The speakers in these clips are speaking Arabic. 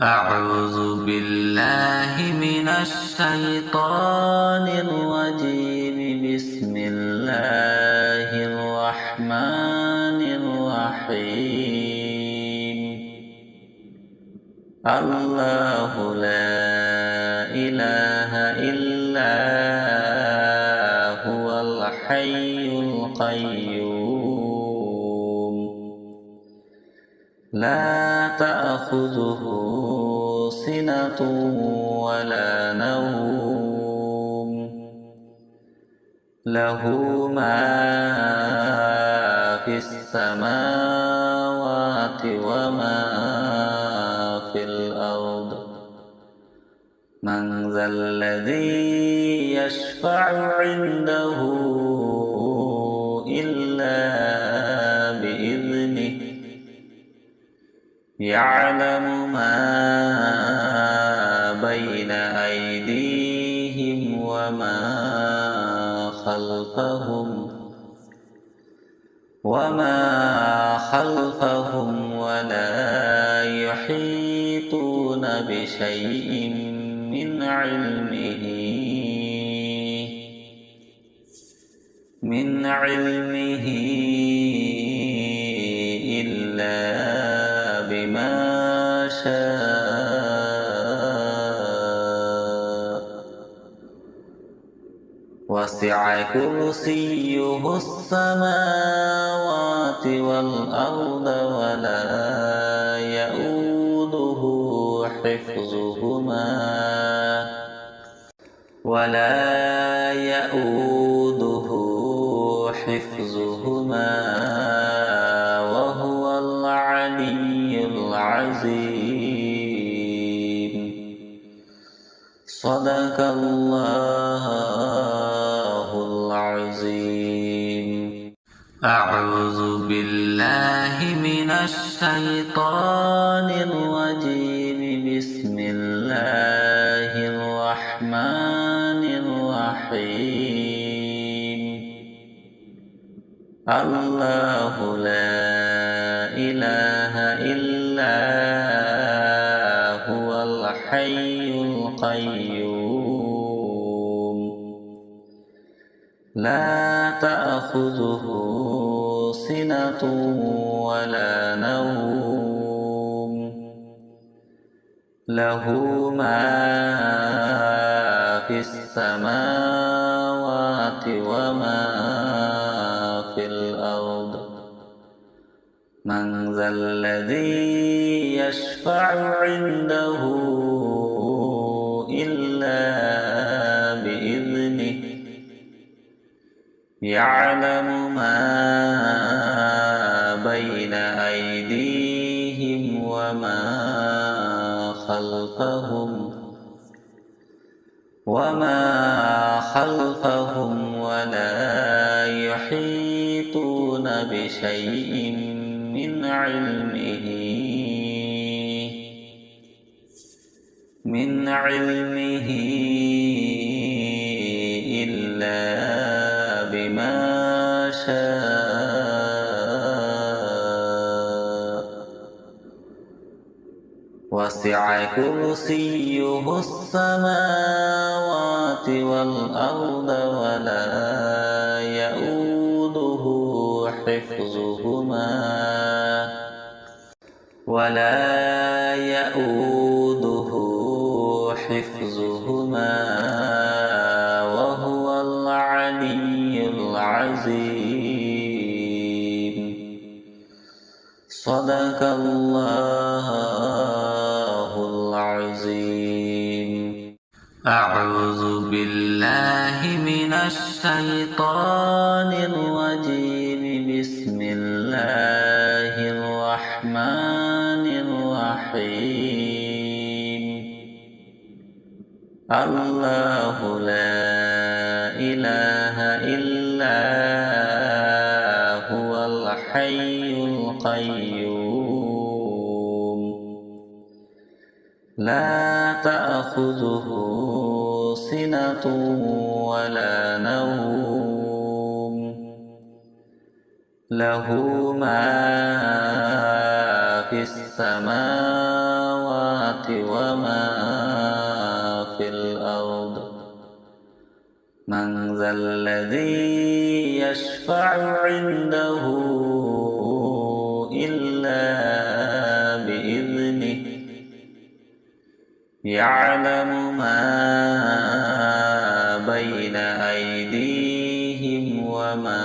أعوذ بالله من الشيطان الرجيم. بسم الله الرحمن الرحيم. الله لا إله إلا هو الحي القيوم لا تأخذه سنة ولا نوم له ما في السماوات وما في الأرض. من ذا الذي يشفع عنده إلا بإذنه. يعلم ما بين أيديهم وما خلفهم ولا يحيطون بشيء من علمه إلا بما شاء. وسع كرسيه السماوات والأرض ولا يئوده حفظهما وهو العلي العظيم. صدق الله العظيم. أعوذ بالله من الشيطان الرجيم. بسم الله الرحمن الرحيم. الله لا إله إلا هو الحي القيوم لا تأخذه سنة ولا نوم له ما في السماوات وما في الأرض. من ذا الذي يشفع عنده إلا بإذنه. يعلم ما بين أيديهم وما خلفهم ولا يحيطون بشيء من علمه إلا بما شاء. وسع كرسيه السماوات والأرض ولا يئوده حفظهما وهو العلي العظيم. صدق الله العظيم. أعوذ بالله من الشيطان الرجيم. بسم الله الرحمن الرحيم. الله لا إله إلا هو الحي القيوم لا تأخذه سنة ولا نوم له ما في السماوات وما في الأرض من ذا الذي يشفع عنده إلا بإذنه يعلم ما بين أيديهم وما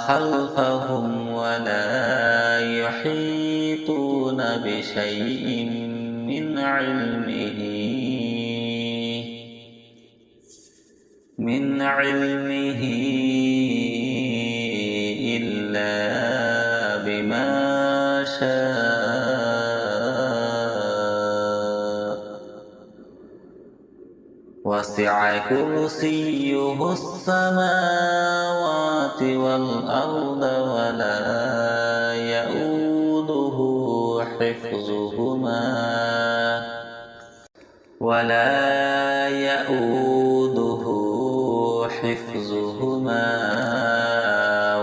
خلفهم ولا يحيطون بشيء من علمه إلا بما شاء وسع كرسيه السماوات والأرض ولا يؤوده حفظهما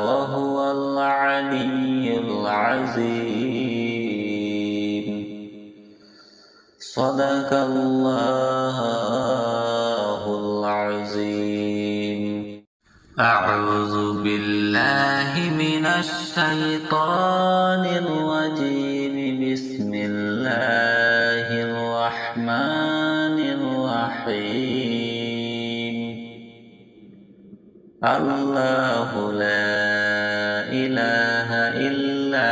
وهو العلي العظيم. صدق الله العظيم. أعوذ بالله من الشيطان الرجيم. بسم الله الرحمن الرحيم. الله لا إله إلا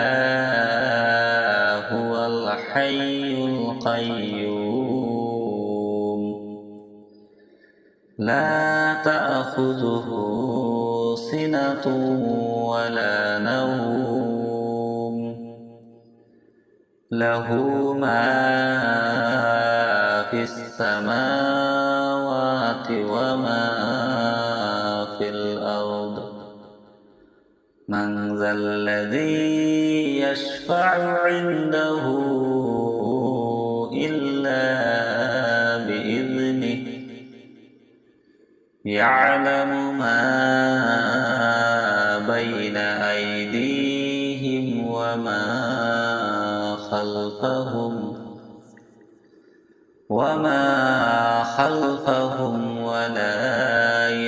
هو الحي القيوم لا تأخذه سنة ولا نوم له ما في السماوات وما في الأرض من ذا الذي يشفع عنده إلا بإذنه يعلم ما بين أيديهم وما خلفهم ولا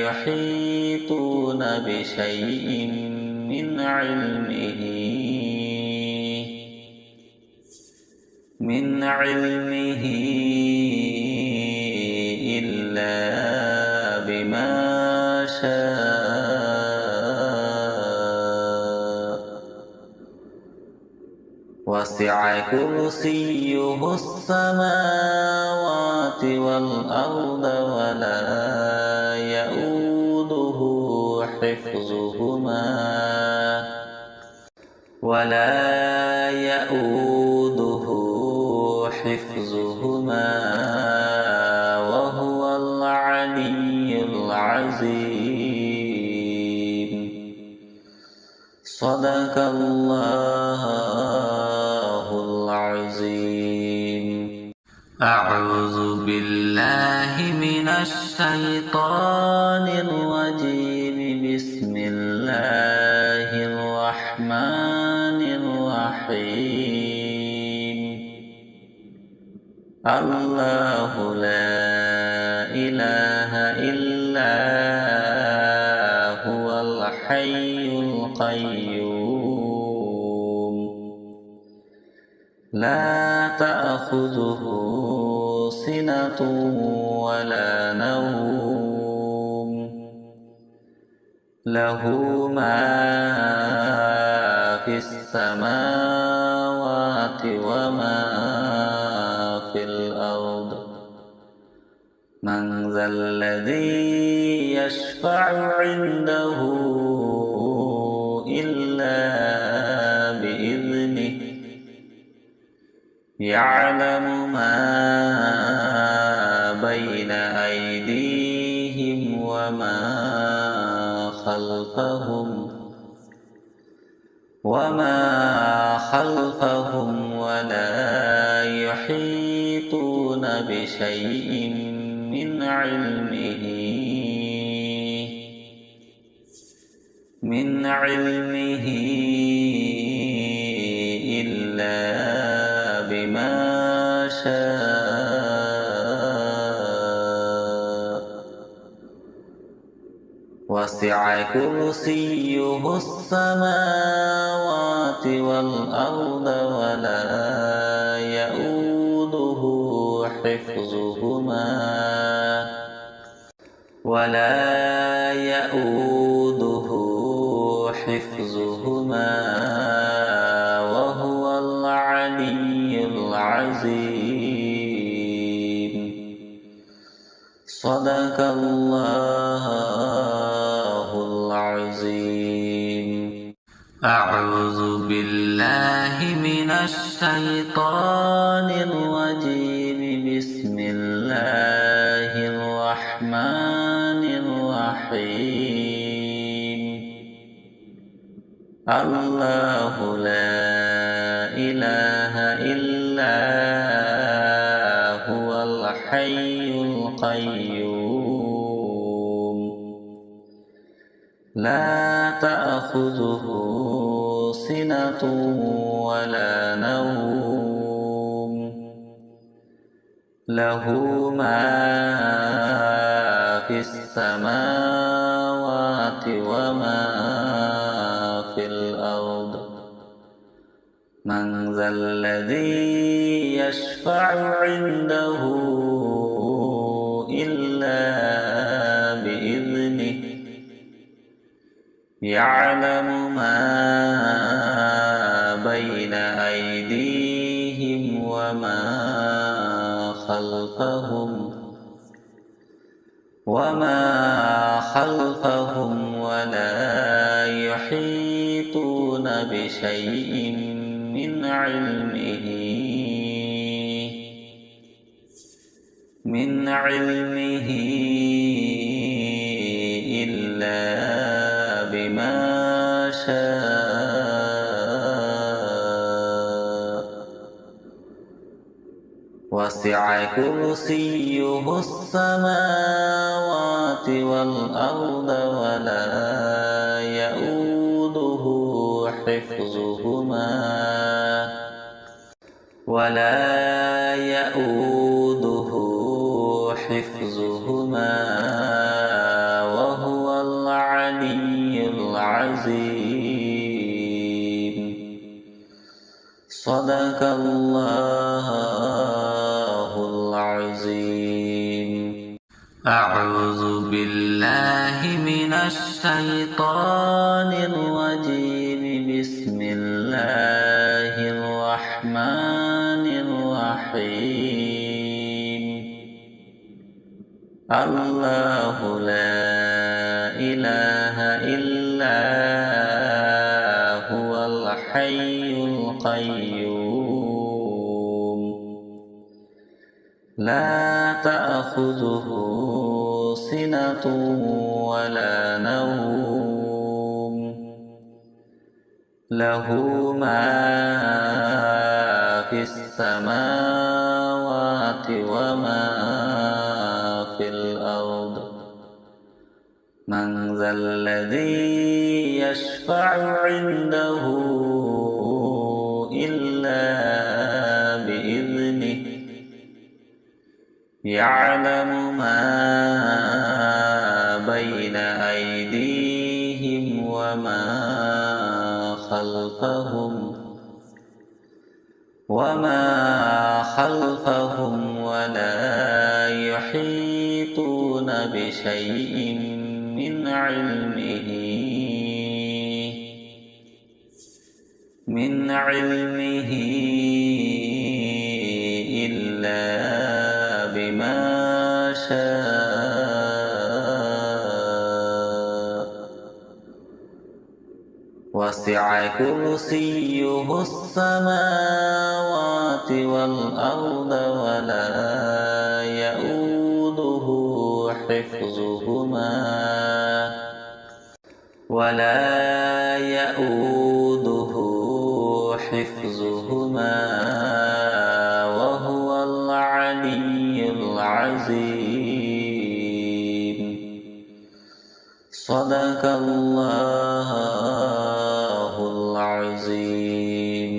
يحيطون بشيء من علمه إلا بما شاء وسع كرسيه السماوات والأرض ولا يؤوده حفظهما وهو العلي العظيم. صدق الله العظيم. أعوذ بالله من الشيطان الرجيم. بسم الله الرحمن الرحيم. الله لا إله إلا هو الحي القيوم لا تأخذه سنة ولا نوم له ما في السماوات وما في الأرض من ذا الذي يشفع عنده إلا بإذنه يعلم ما بين أيديهم وما خلفهم ولا يحيطون بشيء من علمه وسع كرسيه السماوات والأرض ولا يؤوده حفظهما وهو العلي العظيم. صدق الله العظيم. أعوذ بالله من الشيطان الرجيم. بسم الله الرحمن الرحيم. الله لا إله إلا هو الحي القيوم لا تأخذه سنة ولا نوم له ما في السماوات وما في الأرض. من ذا الذي يشفع عنده إلا بإذنه يعلم ما بين أيديهم وما خلفهم ولا يحيطون بشيء من علمه إلا بما شاء. وسع كرسيه السماوات والأرض ولا يؤوده حفظهما وهو العلي العظيم. صدق الله العظيم. أعوذ بالله من الشيطان الرجيم. بسم الله الرحمن الرحيم. الله لا إله إلا هو الحي القيوم لا تأخذه سنة ولا نوم له ما في السماوات وما في الأرض. من ذا الذي يشفع عنده إلا بإذنه يعلم ما بين أيديهم وما خلفهم ولا يحيطون بشيء من علمه إلا بما شاء. وسع كرسيه السماوات والأرض ولا يؤوده حفظهما وهو العلي العظيم. صدق الله العظيم.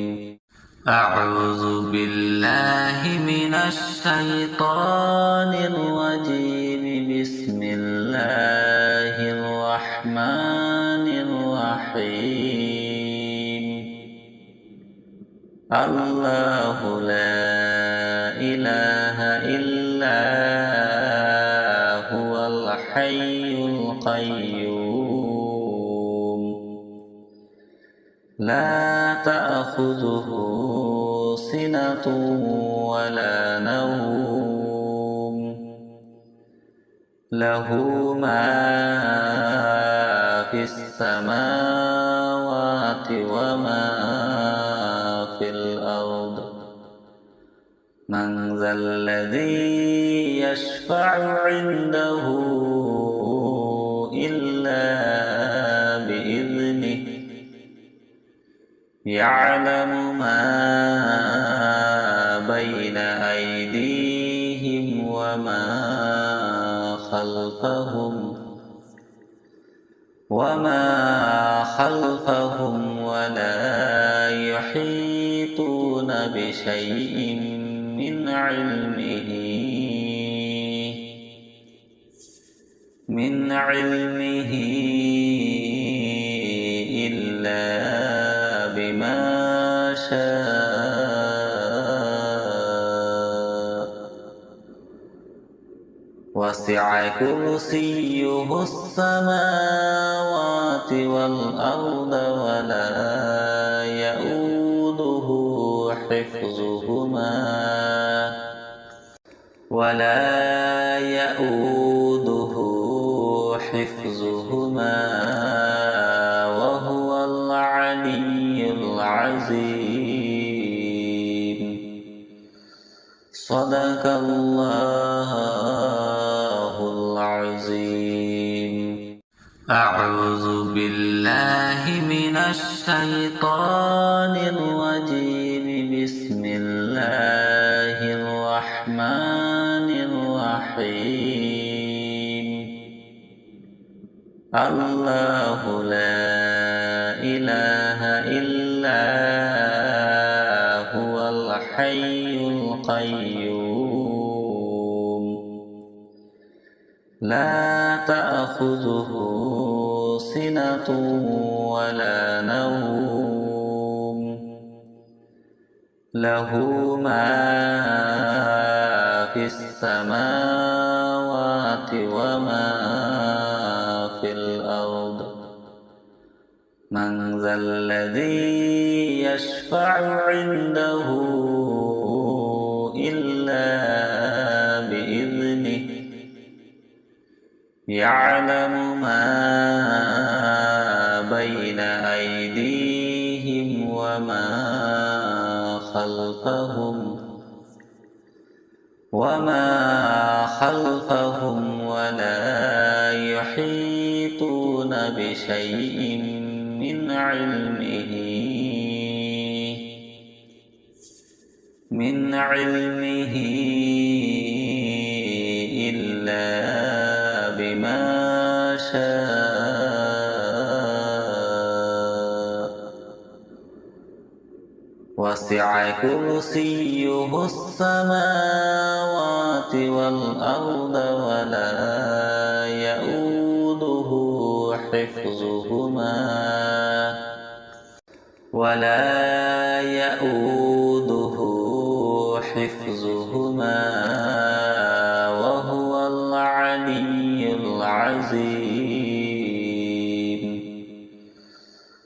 أعوذ بالله من الشيطان الرجيم. بسم الله الرحمن الله لا إله إلا هو الحي القيوم لا تأخذه سنة ولا نوم له ما في السماوات وما في الأرض من ذا الذي يشفع عنده إلا بإذنه يعلم ما بين أيديهم وما خلفهم ولا يحيطون بشيء من علمه إلا بما شاء وسع كرسيه السماوات والأرض ولا يؤوده حفظهما وهو العلي العظيم صدق الله العظيم. أعوذ بالله من الشيطان الرجيم. بسم الله الرحمن الرحيم. الله لا إله إلا هو الحي القيوم لا تأخذه سنة ولا نوم له ما في السماوات وما في الأرض من ذا الذي يشفع عنده إلا بإذنه يعلم ما بين أيديهم وما خلفهم ولا يحيطون بشيء من علمه إلا بما شاء وسع كرسيه السماوات والأرض ولا يؤوده حفظهما وهو العلي العظيم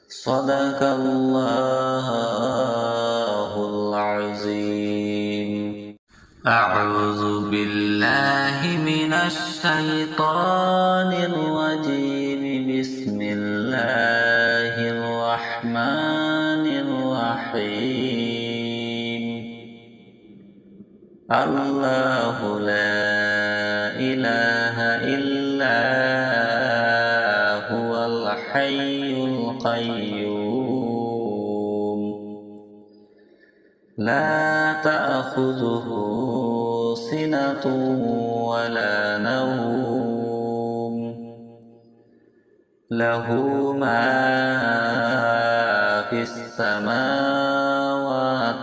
صدق الله العظيم. أعوذ بالله من الشيطان الرجيم. بسم الله الرحمن الرحيم. الله لا إله إلا هو الحي القيوم لا تأخذه سنة ولا نوم له ما في السماوات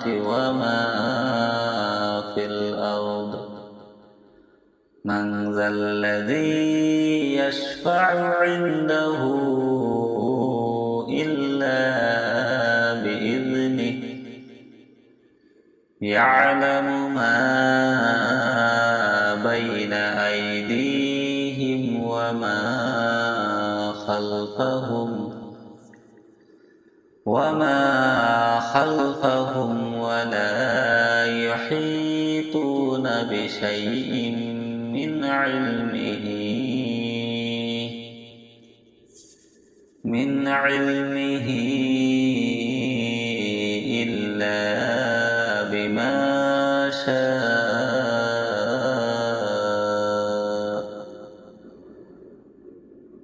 وما في الأرض من ذا الذي يشفع عنده إلا بإذنه يعلم ما بين أيديهم وما خلفهم ولا يحيطون بشيء من علمه إلا بما شاء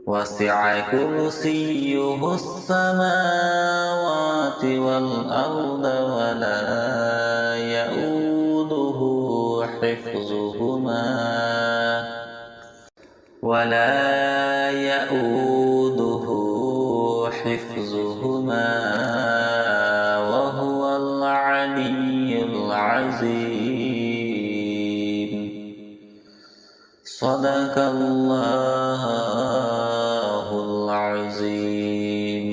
وسع كرسيه السماوات والأرض ولا يؤوده حفظهما وهو العلي العظيم. صدق الله العظيم.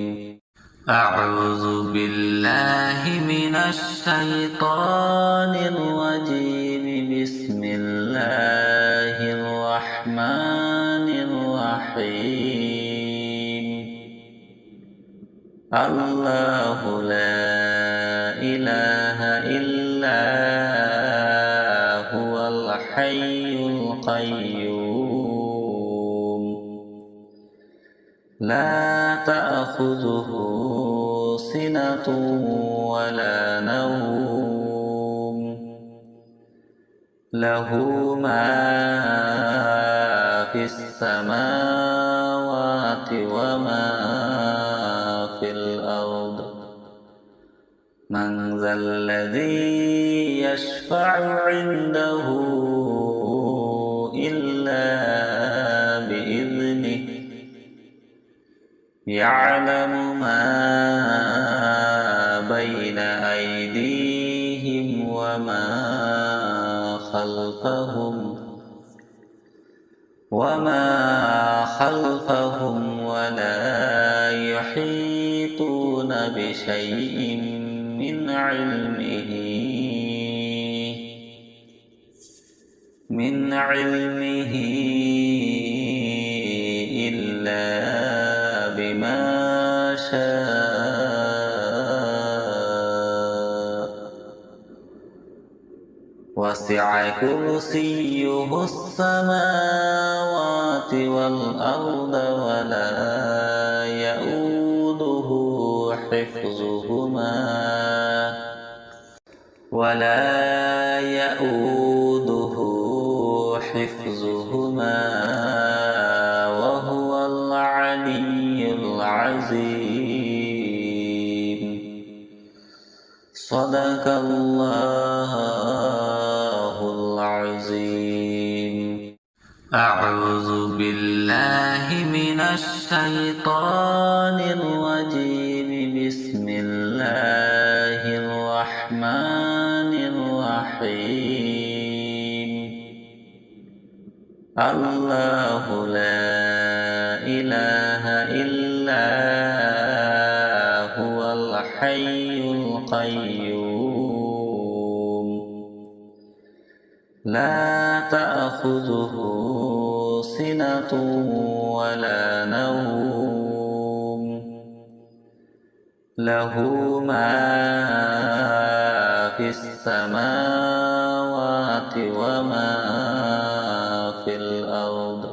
أعوذ بالله من الشيطان الرجيم. بسم الله الرحمن الرحيم. الله لا إله إلا هو الحي القيوم لا تأخذه سنة ولا نوم له ما في السماوات وما في الأرض. من ذا الذي يشفع عنده إلا بإذنه. يعلم ما بين أيديهم وما خلفهم ولا يحيطون بشيء من علمه إلا بما شاء وسع كرسيه السماوات والأرض ولا يؤوده حفظهما وهو العلي العظيم. صدق الله العظيم. أعوذ بالله من الشيطان الرجيم. بسم الله الرحمن الرحيم. الله لا إله إلا هو الحي القيوم لا تأخذه سنة ولا نوم له ما في السماوات وما في الأرض.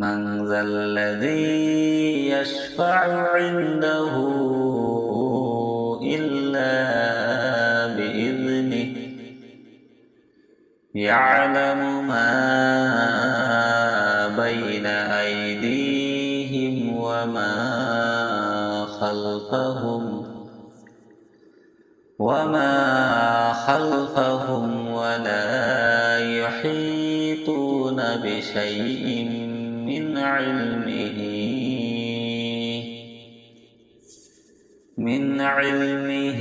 من ذا الذي يشفع عنده إلا بإذنه. يعلم ما بين أيديهم وما خلفهم ولا يحيطون بشيء من علمه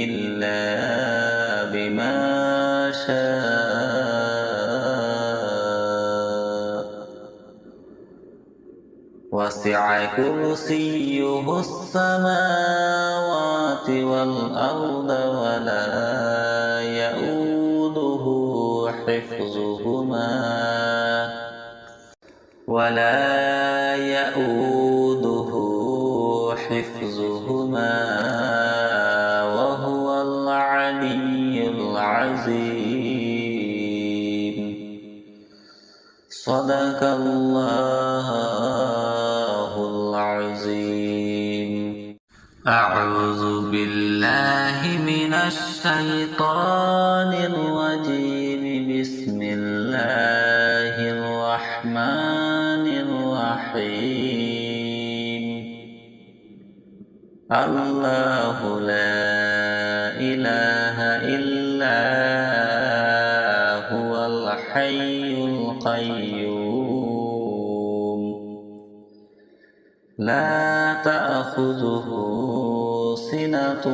إلا بما شاء وسع وسع كرسيه السماوات والأرض ولا يؤوده حفظهما وهو العلي العظيم. صدق الله العظيم. أعوذ بالله من الشيطان الرجيم. بسم الله الرحمن الرحيم. الله لا إله إلا هو الحي القيوم. لا تأخذه سنة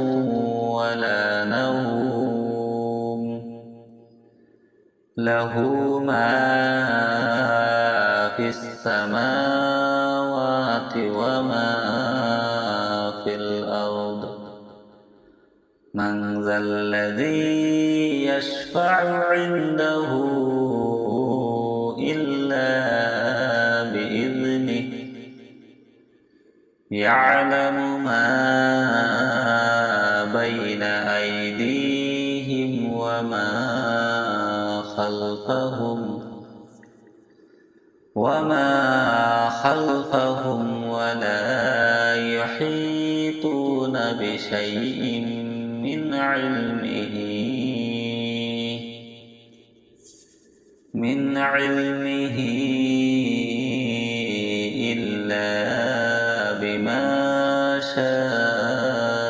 ولا نوم. له ما في السماوات وما في الأرض. من ذا الذي يشفع عنده إلا بإذنه. يعلم ما بين أيديهم وما خلفهم ولا يحيطون بشيء من علمه إلا بما شاء.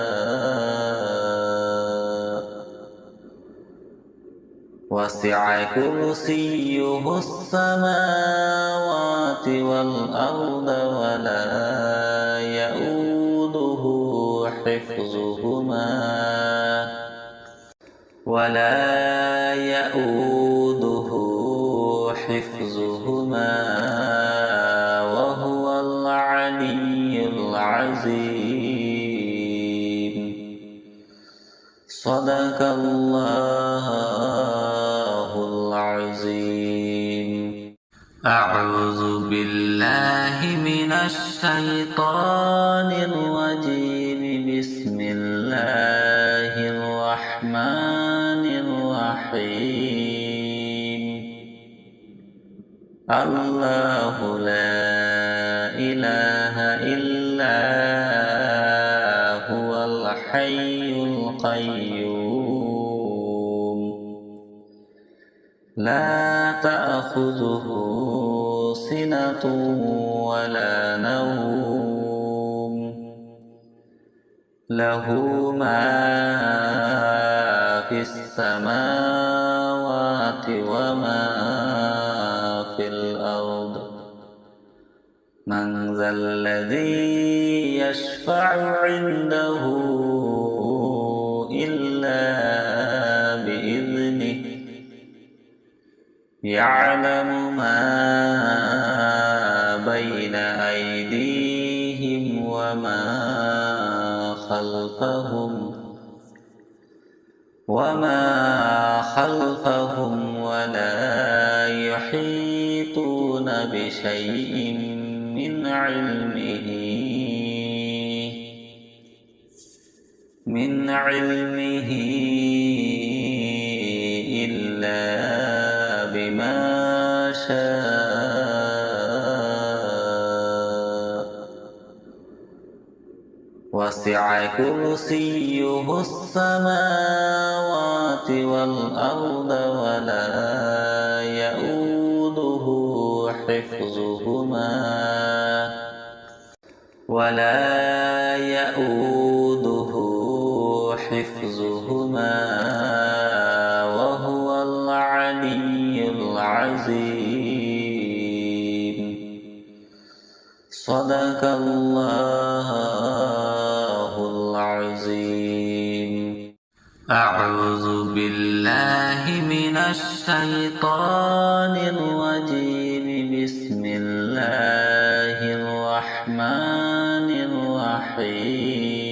وسع كرسيه السماوات والأرض ولا يؤوده حفظهما وهو العلي العظيم. صدق الله العظيم. أعوذ بالله من الشيطان الرجيم. بسم الله الرحمن الرحيم. الله لا إله إلا هو الحي القيوم. لا تأخذه سنة ولا نوم. له ما في السماوات وما في الأرض. من ذا الذي يشفع عنده إلا بإذنه. يعلم ما بين أيديهم وما خلفهم ولا يحيطون بشيء من علمه إلا بما شاء. وسع كرسيه السماوات والأرض ولا يؤوده حفظهما وهو العلي العظيم. صدق الله العظيم. أعوذ بالله من الشيطان الرجيم. بسم الله الرحمن الرحيم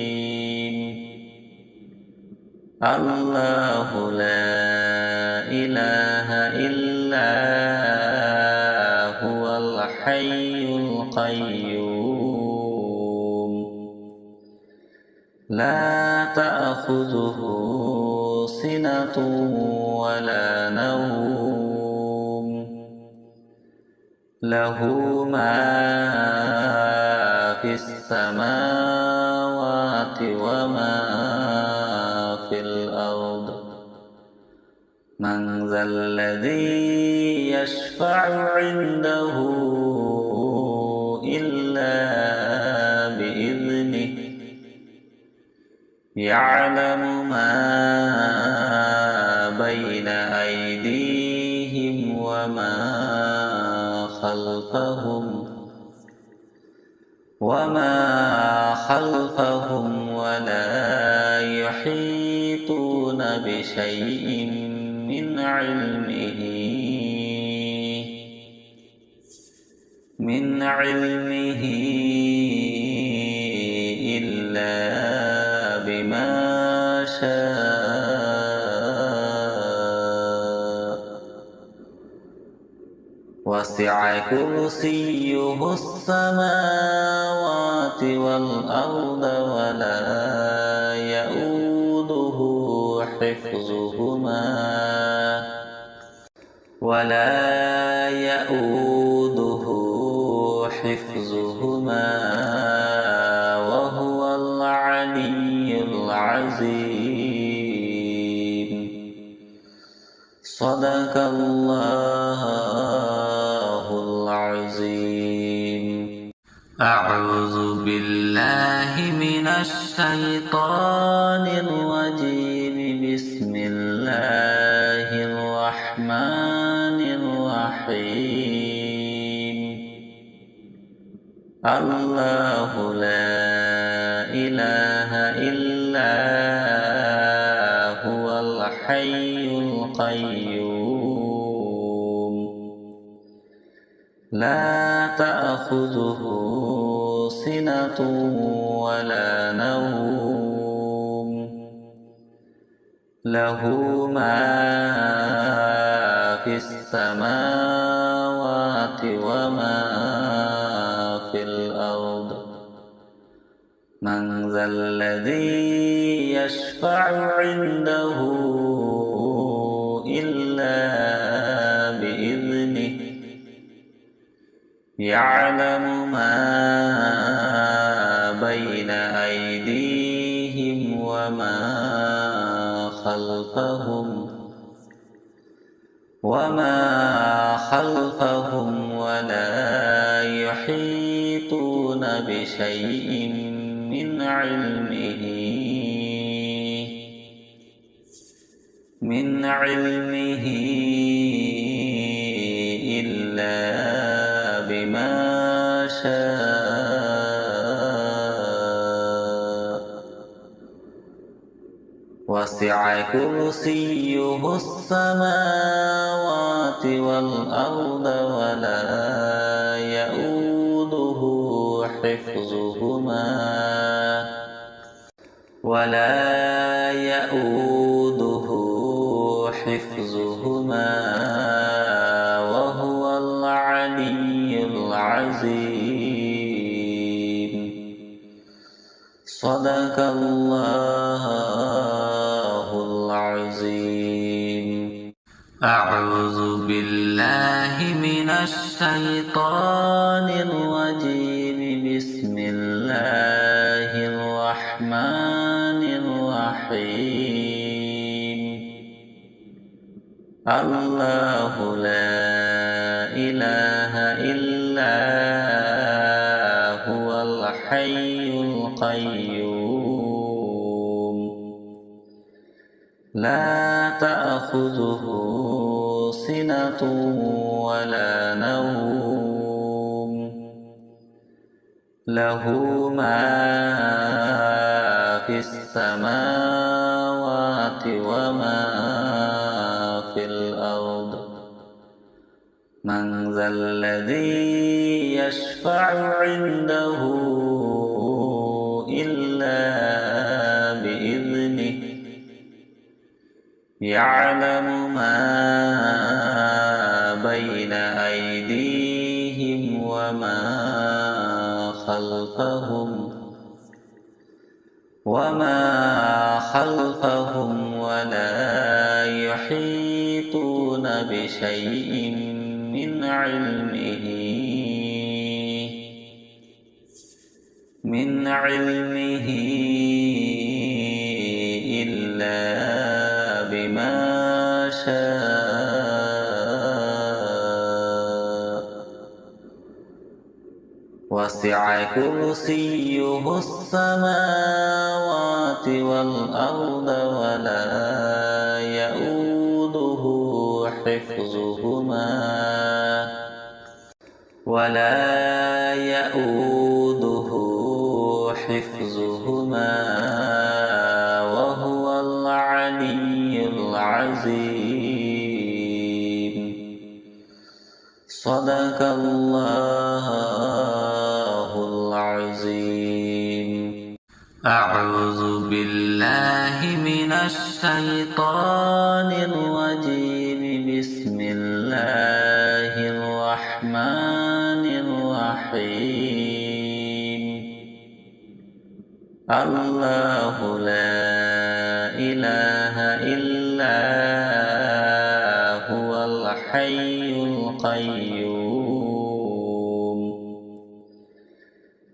الله لا إله إلا هو الحي القيوم لا تأخذه سنة ولا نوم له ما في السماوات وما في الأرض من ذا الذي يشفع عنده إلا بإذنه يعلم ما بين أيديهم وما خلفهم ولا يحيطون بشيء من علمه إلا بما شاء وسع كرسيه السماوات والأرض ولا يؤوده حفظهما وهو العلي العظيم صدق الله العظيم أعوذ بالله من الشيطان الرجيم بسم الله الرحمن الرحيم الله لا إله إلا هو الحي القيوم لا تأخذه سنة ولا نوم له ما في السماوات وما في الأرض من ذا الذي يشفع عنده إلا بإذنه يعلم ما بين أيديهم وما خلفهم ولا يحيطون بشيء من علمه إلا بما شاء وسع كرسيه السماوات والأرض ولا يؤوده حفظهما وهو العلي العظيم صدق الله العظيم أعوذ بالله من الشيطان الرجيم بسم الله الرحمن الرحيم الله لا إله إلا هو الحي القيوم لا تأخذه سنة ولا نوم له ما في السماوات وما في الأرض من ذا الذي يشفع عنده يعلم ما بين أيديهم وما خلفهم ولا يحيطون بشيء من علمه إلا بما شاء وسع كرسيه السماوات والأرض ولا يؤوده حفظهما وهو العلي العظيم. صدق الله العظيم. أعوذ بالله من الشيطان الرجيم. بسم الله الرحمن الرحيم. الله لا إله إلا هو الحي القيوم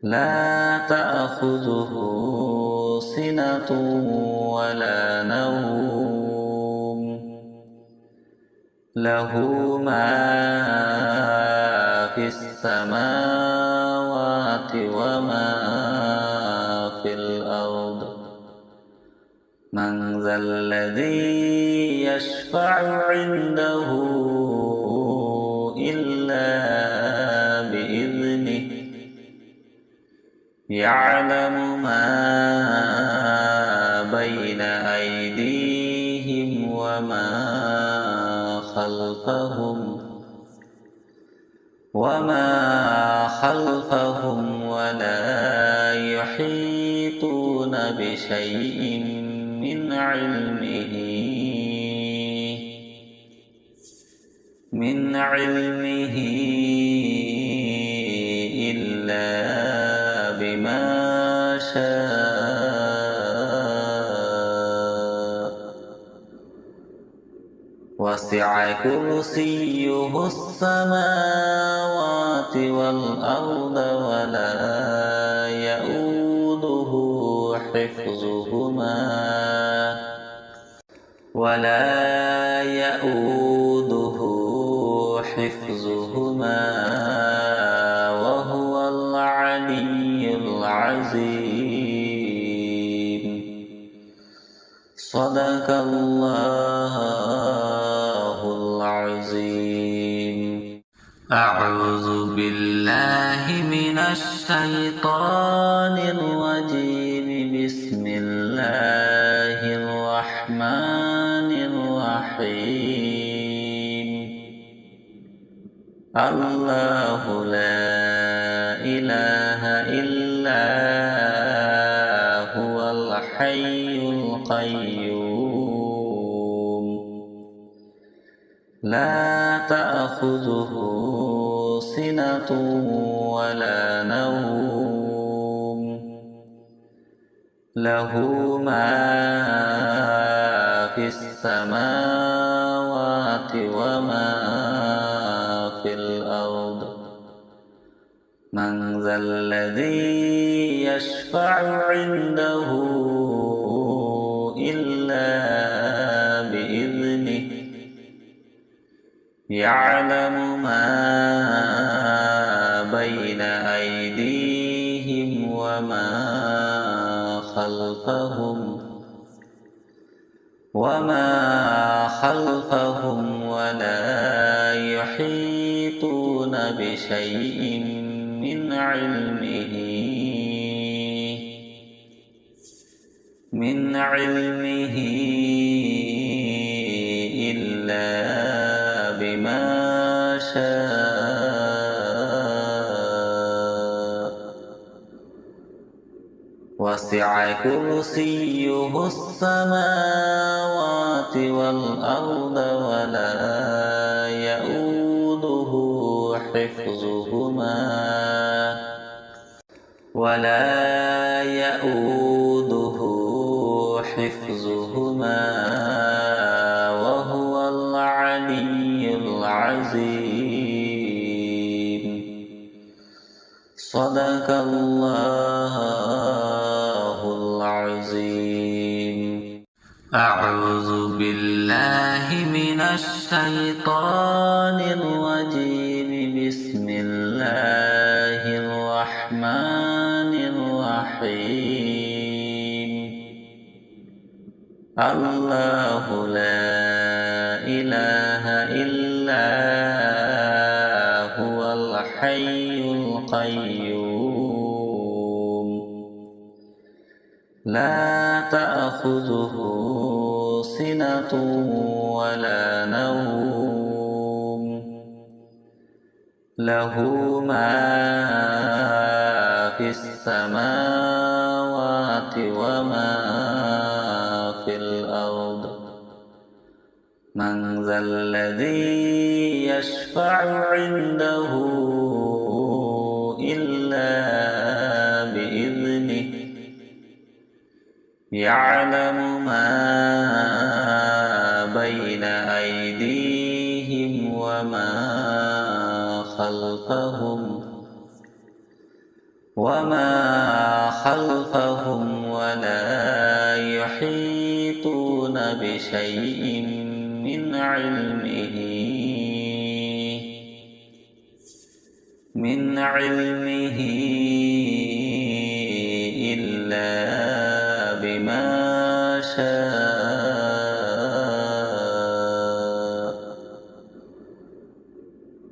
لا تأخذه سنة ولا نوم له ما في السماوات وما في الأرض. من ذا الذي يشفع عنده إلا بإذنه. يعلم ما بين أيديهم وما خلفهم ولا يحيطون بشيء من علمه إلا بما شاء وسع كرسيه السماوات والأرض ولا يؤوده حفظهما وهو العلي العظيم. صدق الله العظيم. أعوذ بالله من الشيطان الرجيم. بسم الله الرحمن الرحيم. الله لا إله إلا هو الحي القيوم لا تأخذه سنة ولا نوم له ما في السماوات وما في الأرض. من ذا الذي يشفع عنده إلا بإذنه. يعلم ما بين أيديهم وما خلفهم ولا يحيطون بشيء من علمه إلا بما شاء وسع كرسيه السماوات والأرض ولا يؤوده حفظهما وهو العلي العظيم. صدق الله العظيم. أعوذ بالله من الشيطان الرجيم. بسم الله الرحمن الرحيم. الله لا إله إلا هو الحي القيوم. لا تأخذه سنة ولا نوم. له ما في السماوات وما في الأرض. من ذا الذي يشفع عنده إلا بإذنه. يعلم ما بين أيديهم وما خلفهم ولا يحيطون بشيء من علمه إلا بما شاء.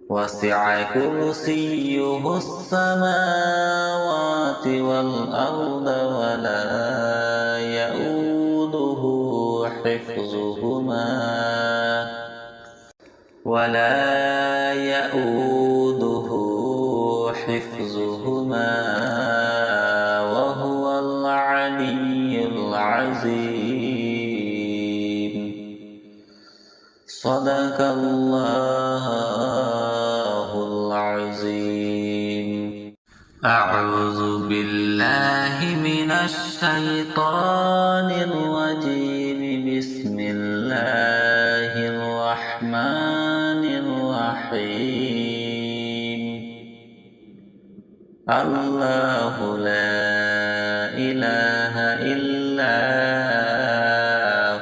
وسع كرسيه السماوات والأرض ولا يؤوده حفظهما وهو العلي العظيم. صدق الله العظيم. أعوذ بالله من الشيطان الرجيم. بسم الله الرحمن الرحيم. الله لا إله إلا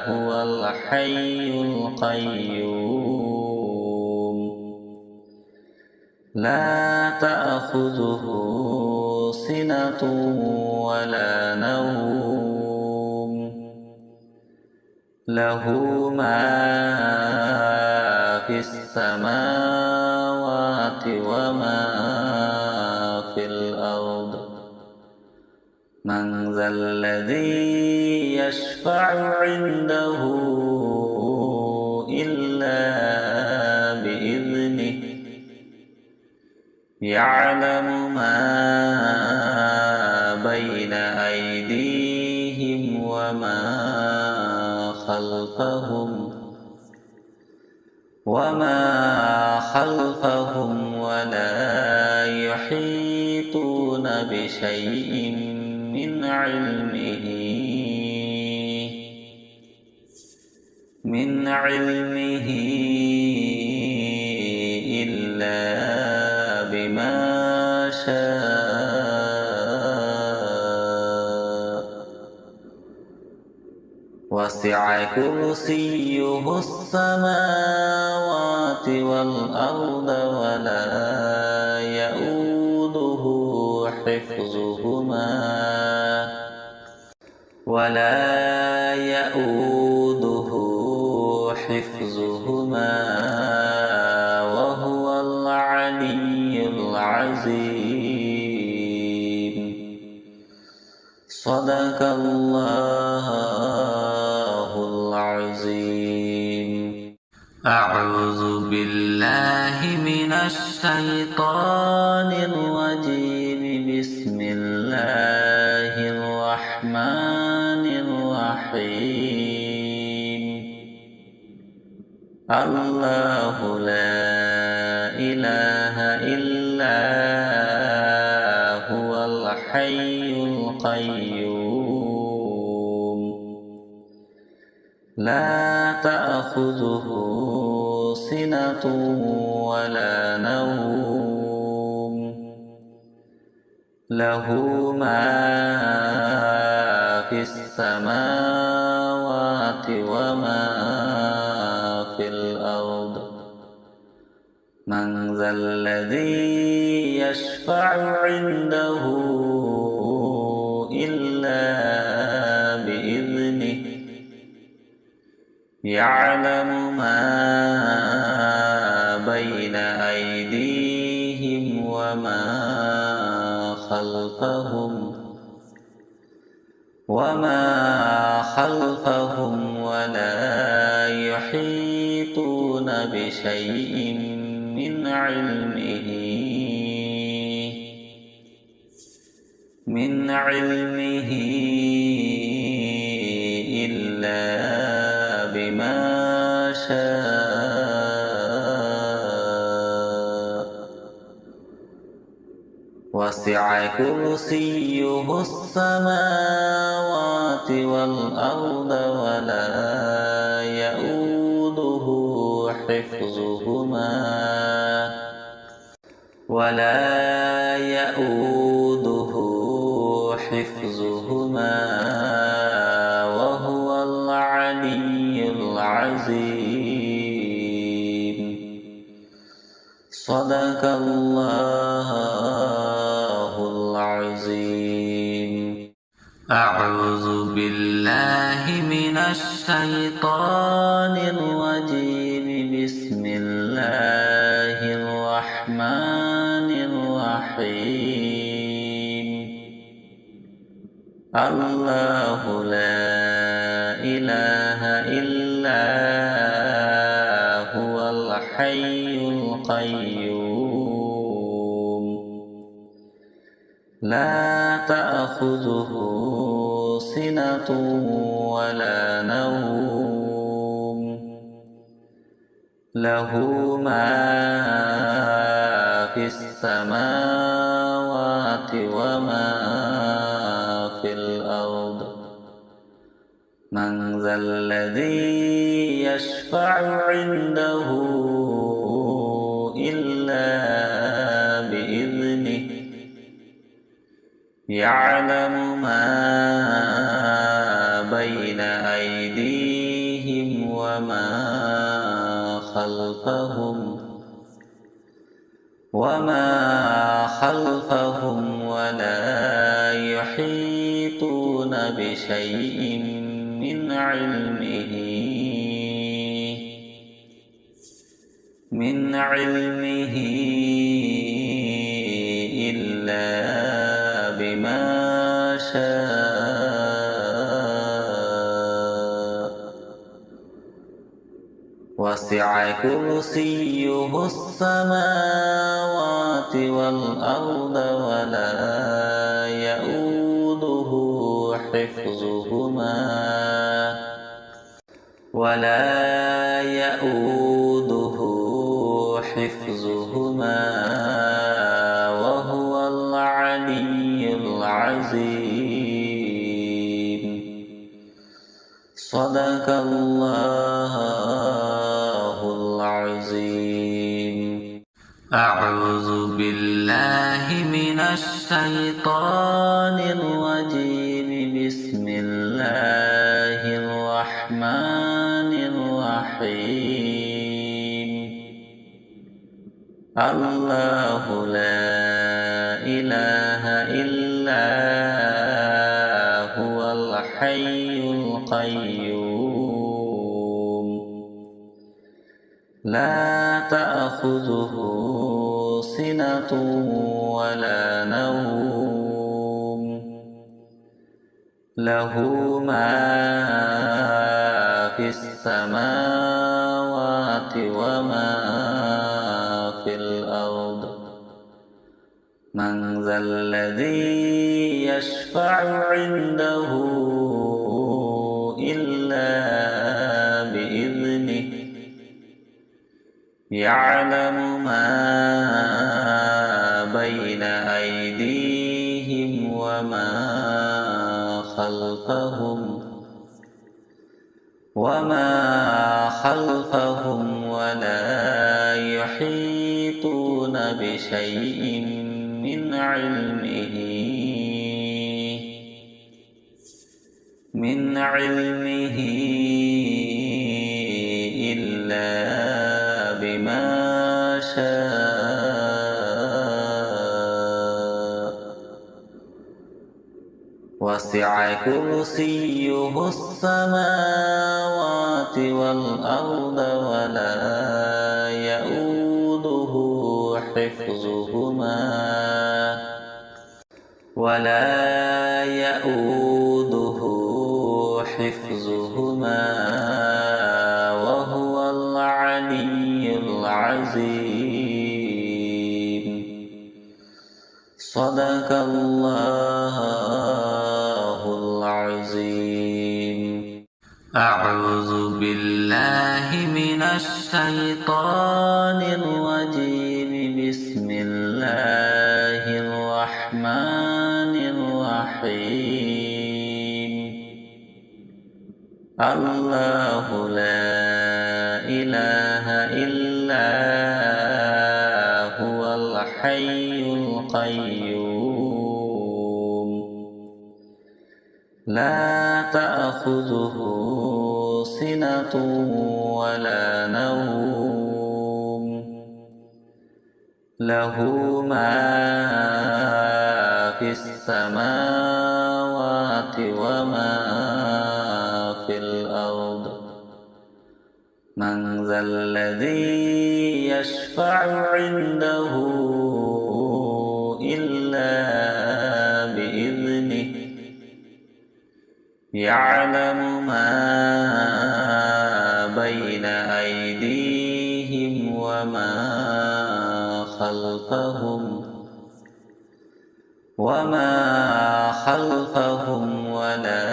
هو الحي القيوم. لا تأخذه سنة ولا نوم. له ما في السماوات وما في الأرض. من ذا الذي يشفع عنده إلا بإذنه. يعلم ما بين أيديهم وما خلفهم ولا يحيطون بشيء من علمه إلا بما شاء. وسع كرسيه السماوات والأرض ولا يؤوده حفظهما وهو العلي العظيم. صدق الله العظيم. أعوذ بالله من الشيطان الرجيم. بسم الله الرحمن الرحيم الله لا إله إلا هو الحي القيوم لا تأخذه سنة ولا نوم له ما في السماوات وما في الأرض من ذا الذي يشفع عنده إلا بإذنه يعلم ما بين أيديهم وما خلفهم ولا يحيطون بشيء من علمه إلا بما شاء وسع كرسيه السماوات والأرض ولا يؤوده حفظهما وهو العلي العظيم صدق الله العظيم أعوذ بالله من الشيطان الرجيم بسم الله الرحمن الرحيم الله لا إله إلا هو الحي القيوم لا تأخذه سنة ولا نوم له ما في السماوات وما في الأرض من ذا الذي يشفع عنده إلا بإذنه يعلم ما بين أيديهم وما خلفهم ولا يحيطون بشيء من علمه إلا بما شاء وسع كرسيه السماوات والأرض ولا يؤوده حفظهما وهو العلي العظيم صدق الله العظيم أعوذ بالله من الشيطان الرجيم بسم الله الرحمن الرحيم الله لا إله إلا هو الحي القيوم لا تأخذه سنة ولا نوم له ما في السماوات وما في الأرض من ذا الذي يشفع عنده يعلم ما بين أيديهم وما خلفهم ولا يحيطون بشيء من علمه إلا بما شاء وسع كرسيه السماوات والأرض ولا يؤوده حفظهما وهو العلي العظيم. صدق الله العظيم. أعوذ بالله من الشيطان الرجيم. بسم الله الرحمن الرحيم. الله لا إله إلا هو الحي القيوم لا تأخذه سنة ولا نوم له ما في السماوات وما في الأرض. من ذا الذي يشفع عنده إلا بإذنه. يعلم ما بين أيديهم وما خلفهم ولا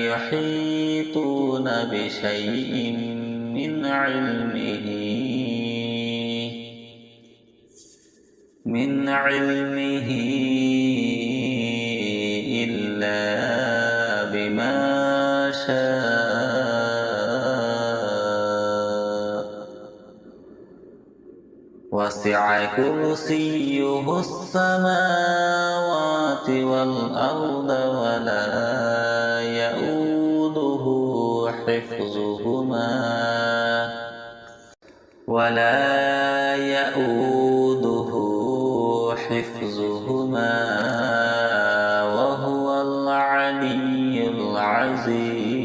يحيطون بشيء من علمه إلا بما شاء وسع كرسيه السماوات والأرض ولا يؤوده حفظهما وهو العلي العظيم.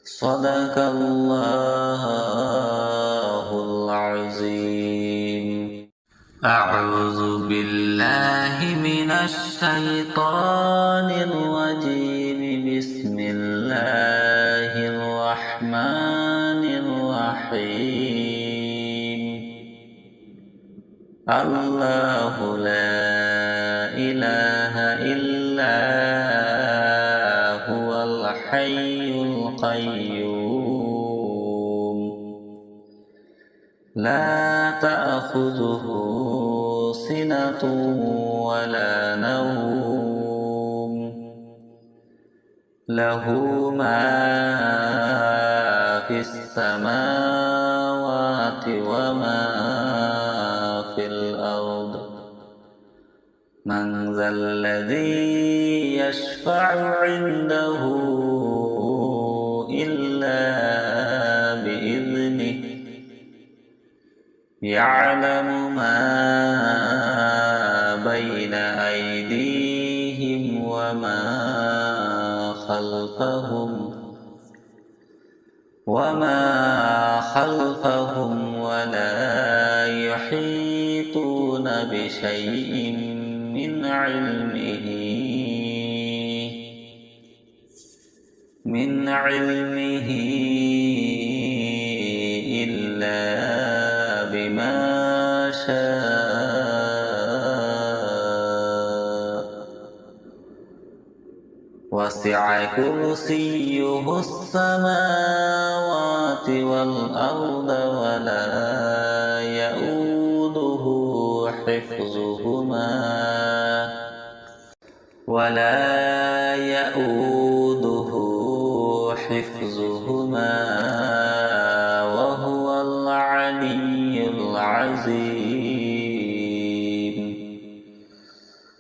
صدق الله العظيم. أعوذ بالله من الشيطان الرجيم. بسم الله الرحمن الرحيم. الله لا إله إلا هو الحي القيوم لا تأخذه سنة ولا نوم له ما في السماوات وما في الأرض. من ذا الذي يشفع عنده إلا بإذنه. يعلم ما بين أيديهم وما خلفهم ولا يحيطون بشيء من علمه إلا بما شاء وسع كرسيه السماوات والأرض ولا يؤوده حفظهما وهو العلي العظيم.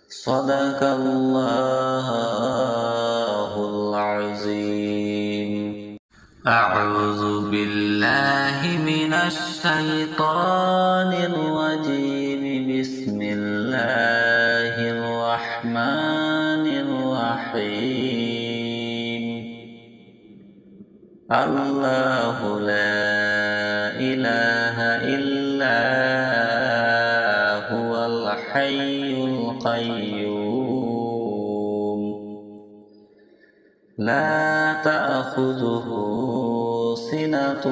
صدق الله العظيم. أعوذ بالله من الشيطان الرجيم. بسم الله الرحمن الرحيم. الله لا إله إلا هو الحي القيوم. لا تأخذه سنة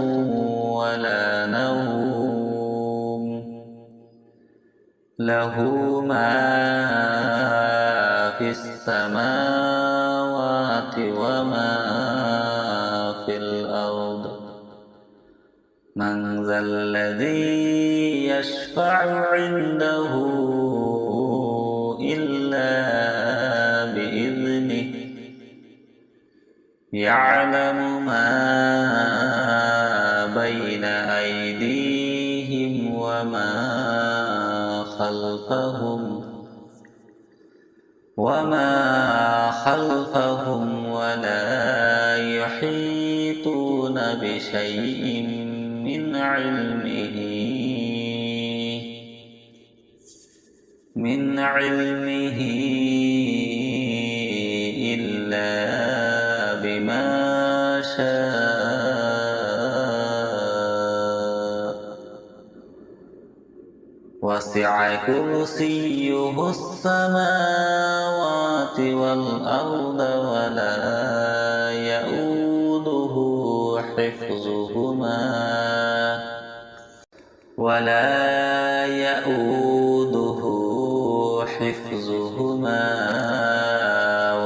ولا نوم. له ما في السماوات وما في الأرض. من ذا الذي يشفع عنده إلا بإذنه. يعلم ما بين أيديهم وما خلفهم ولا يحيطون بشيء من علمه إلا بما شاء. وسع كرسيه السماوات والأرض ولا يؤوده حفظهما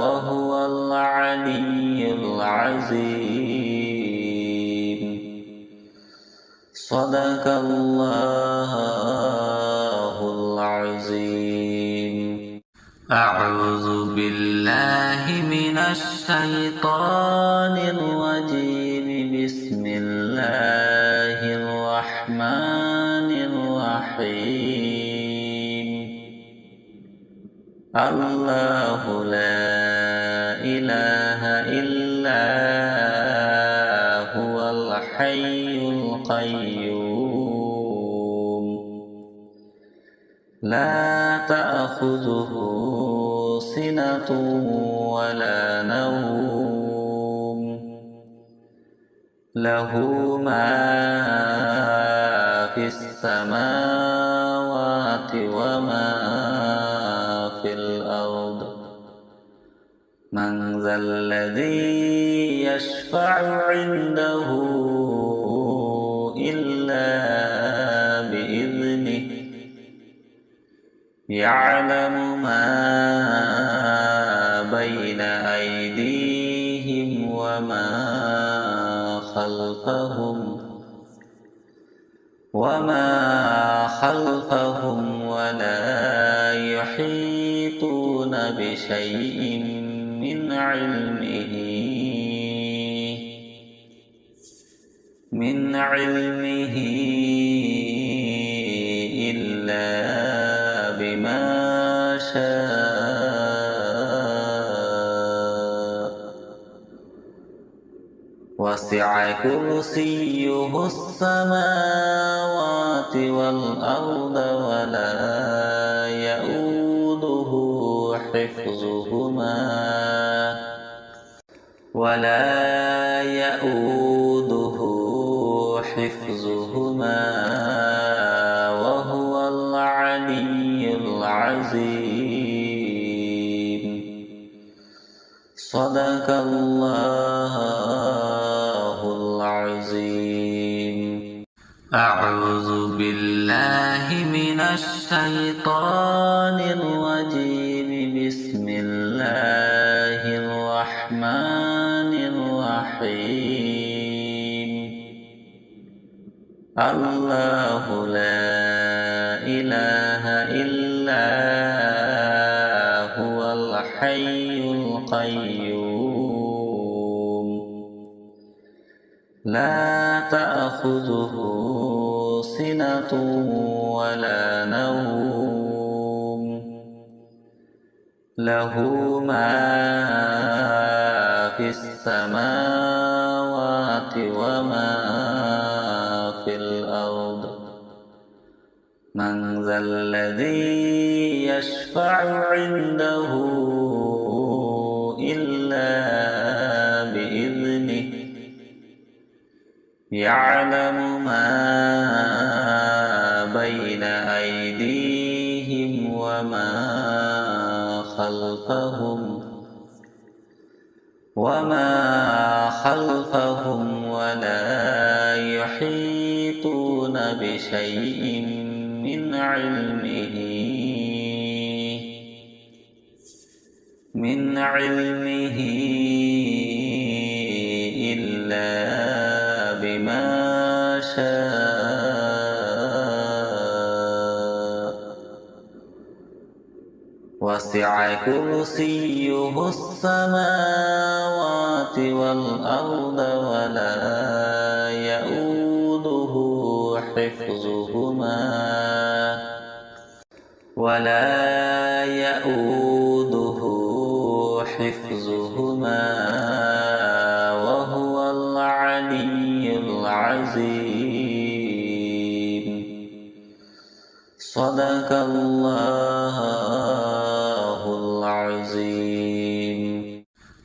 وهو العلي العظيم. صدق الله العظيم. أعوذ بالله من الشيطان الرجيم. بسم الله الرحمن الرحيم. الله لا إله إلا هو الحي القيوم. لا تأخذه سنة ولا نوم. له ما في السماوات وما في الأرض. من ذا الذي يشفع عنده إلا بإذنه. يعلم ما بين أيديهم وما خلفهم ولا يحيطون بشيء من علمه إلا بما شاء. وسع كرسيه السماوات والأرض ولا يؤوده حفظهما وهو العلي العظيم. صدق الله العظيم. أعوذ بالله من الشيطان الرجيم. بسم الله الرحمن الله لا إله إلا هو الحي القيوم لا تأخذه سنة ولا نوم له ما في السماوات وما في الأرض من ذا الذي يشفع عنده إلا بإذنه يعلم ما بين أيديهم وما خلفهم ولا يحيطون بشيء من علمه إلا بما شاء وسع كرسيه السماوات والأرض ولا يؤوده حفظهما وهو العلي العظيم صدق الله العظيم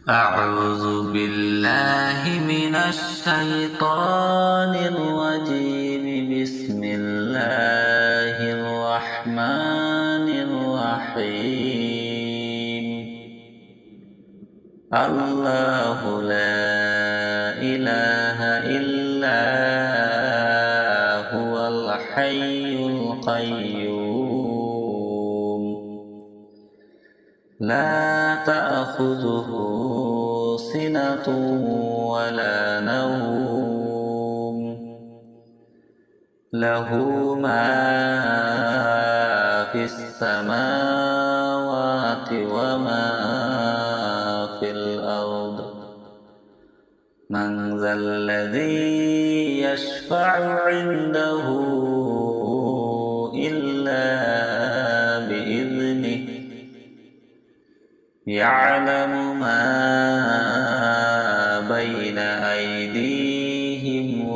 أعوذ بالله من الشيطان الرجيم بسم الله الرحمن الرحيم الله لا إله إلا هو الحي القيوم لا تأخذه سنة ولا نوم له ما في السماوات وما في الأرض من ذا الذي يشفع عنده إلا بإذنه يعلم ما بين أيديهم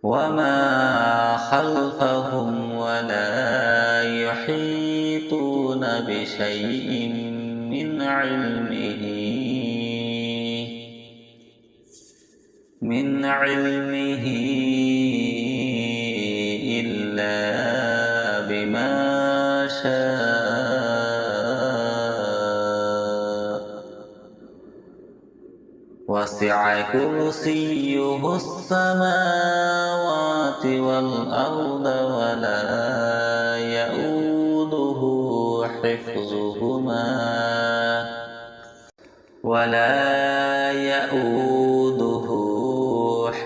وما خلفهم ولا يحيطون بشيء من علمه إلا بما شاء وسع كرسيه السماوات والأرض ولا يؤوده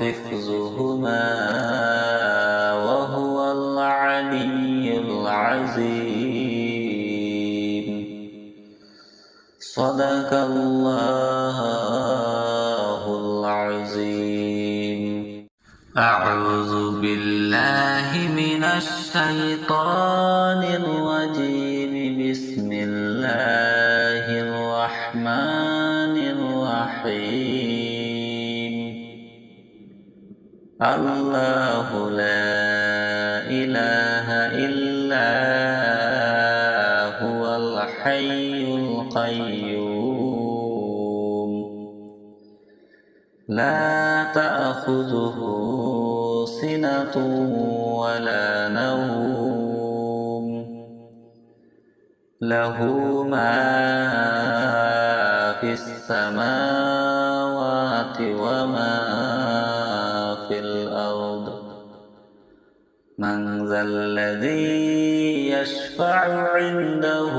حفظهما وهو العلي العظيم صدق الله العظيم أعوذ بالله من الشيطان الرجيم بسم الله الرحمن الرحيم الله لا إله إلا هو الحي القيوم لا تأخذه سنة ولا نوم له ما في السماوات وما في الأرض من ذا الذي يشفع عنده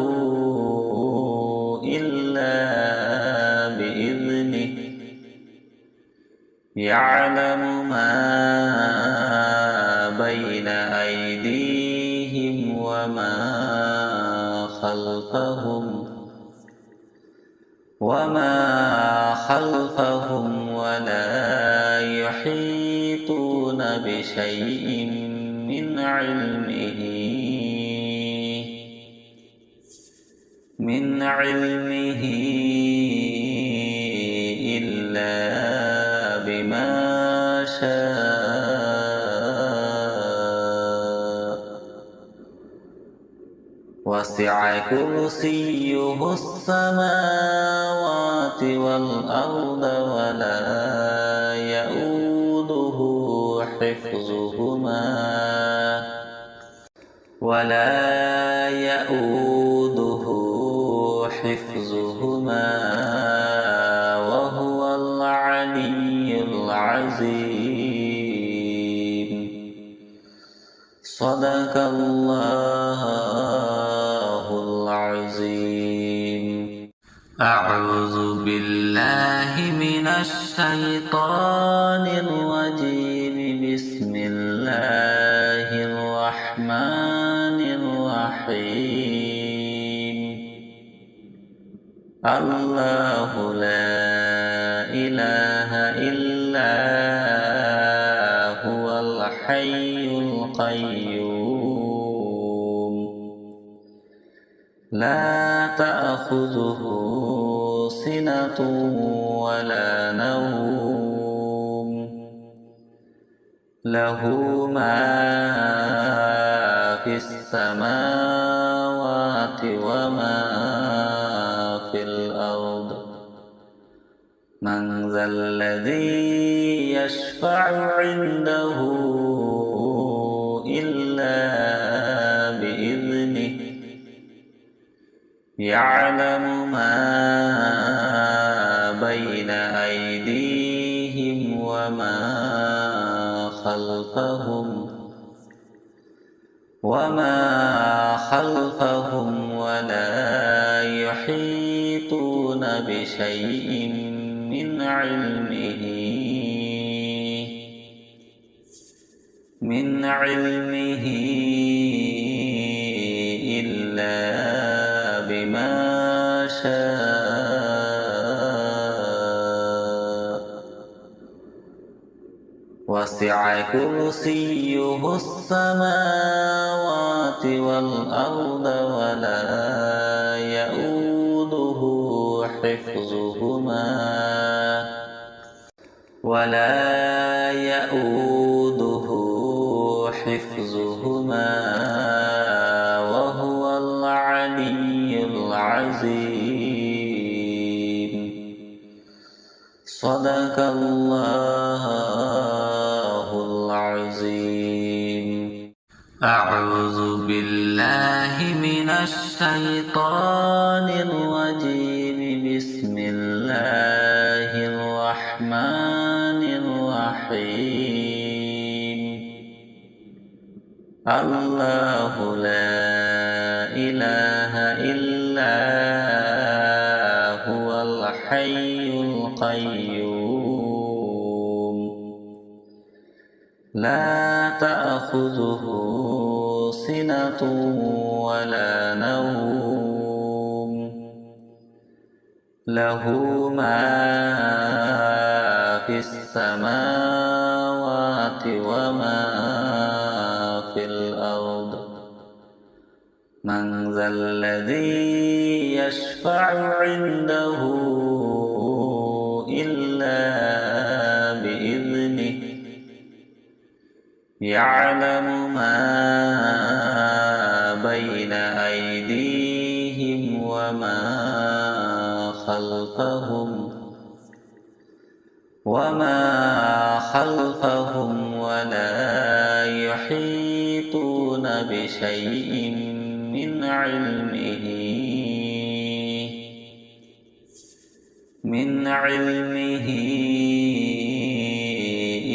إلا بإذنه يعلم ما بين أيديهم وما خلفهم ولا يحيطون بشيء من علمه إلا بما شاء وسع كرسيه السماوات والأرض ولا يؤوده حفظهما وهو العلي العظيم. صدق الله العظيم. أعوذ بالله من الشيطان الرجيم. بسم الله الرحمن الرحيم. الله لا إله إلا هو الحي القيوم لا تأخذه سنة ولا نوم له ما في السماوات وما في الأرض. من ذا الذي يشفع عنده إلا بإذنه. يعلم ما بين أيديهم وما خلفهم ولا يحيطون بشيء من علمه إلا بما شاء وسع كرسيه السماوات والأرض ولا يؤوده حفظهما وهو العلي العظيم. صدق الله العظيم. أعوذ بالله من الشيطان الرجيم. بسم الله الرحمن الرحيم. الله لا إله إلا هو الحي القيوم لا تأخذه سنة ولا نوم له ما في السماوات وما في الأرض. من ذا الذي يشفع عنده إلا بإذنه. يعلم ما بين أيديهم وما خلفهم ولا يحيطون بشيء من علمه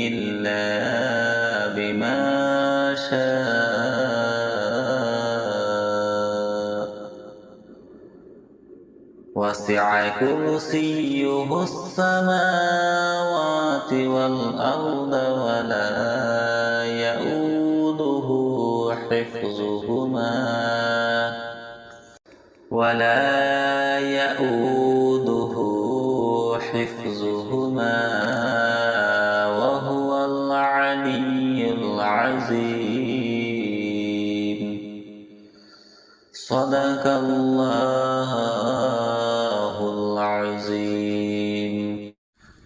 إلا بما شاء وسع كرسيه السماوات والأرض ولا يؤوده حفظهما وهو العلي العظيم. صدق الله العظيم.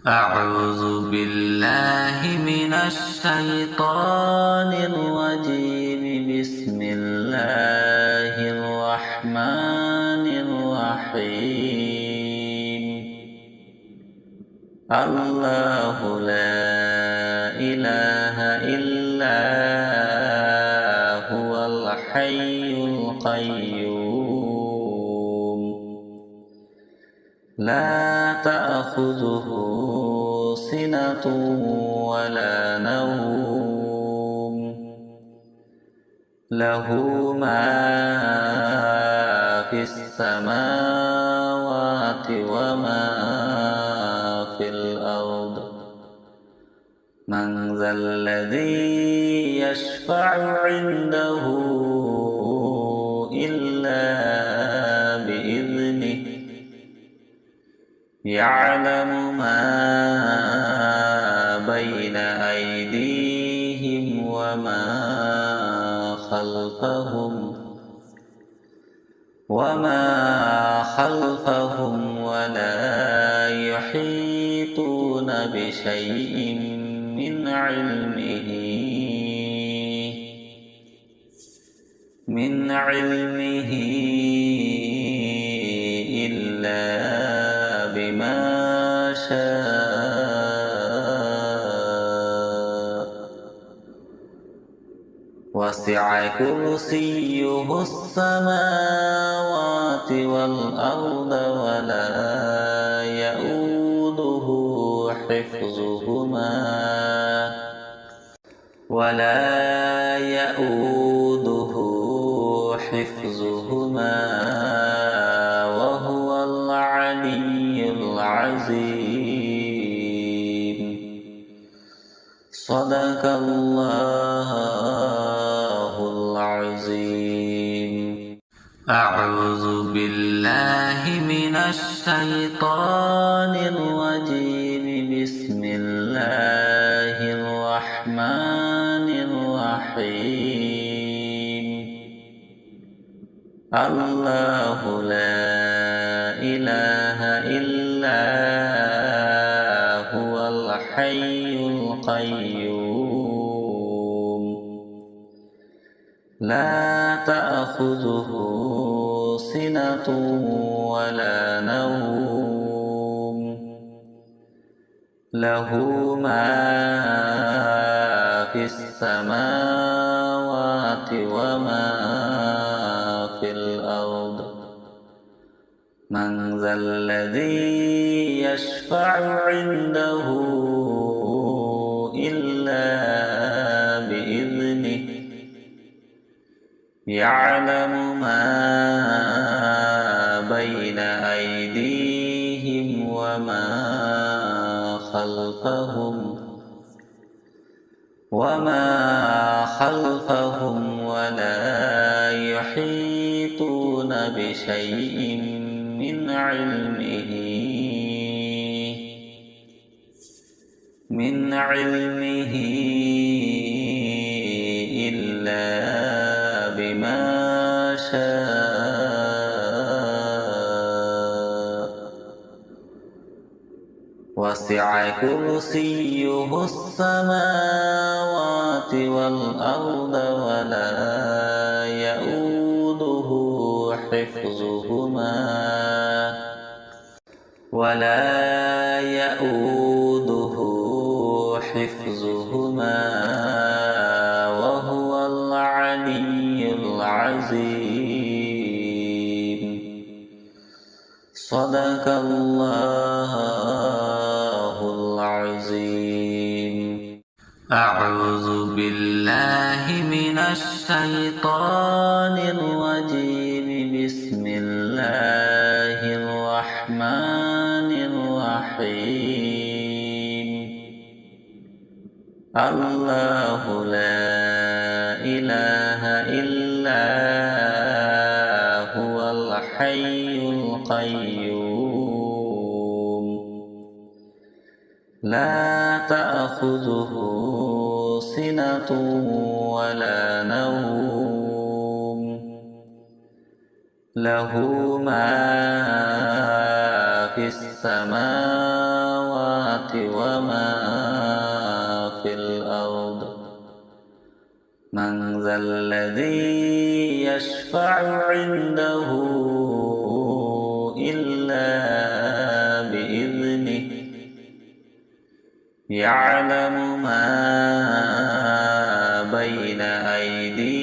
أعوذ بالله من الشيطان الرجيم. بسم الله الرحمن الرحيم. الله لا إله إلا هو الحي القيوم. لا تأخذه سنة ولا نوم. له ما في السماوات وما في الأرض. من ذا الذي يشفع عنده إلا بإذنه. يعلم ما بين أيديهم وما خلفهم ولا يحيطون بشيء من علمه إلا بما شاء. وسع كرسيه السماوات والأرض ولا يؤوده حفظهما وهو العلي العظيم. صدق الله العظيم. أعوذ بالله من الشيطان الرجيم. بسم الله الرحمن الرحيم. الله لا إله إلا هو الحي القيوم. لا تأخذه سنة ولا نوم. له ما في السماوات وما في الأرض. من ذا الذي يشفع عنده إلا بإذنه. يعلم ما بين أيديهم وما خلفهم ولا يحيطون بشيء من علمه إلا بما شاء. وسع كرسيه السماوات والأرض ولا يؤوده حفظهما وهو العلي العظيم. صدق الله العظيم. أعوذ بالله من الشيطان الرجيم. بسم الله الرحمن الله لا إله إلا هو الحي القيوم لا تأخذه سنة ولا نوم له ما في السماوات وما في الأرض من ذا الذي يشفع عنده إلا بإذنه يعلم ما بين أيديهم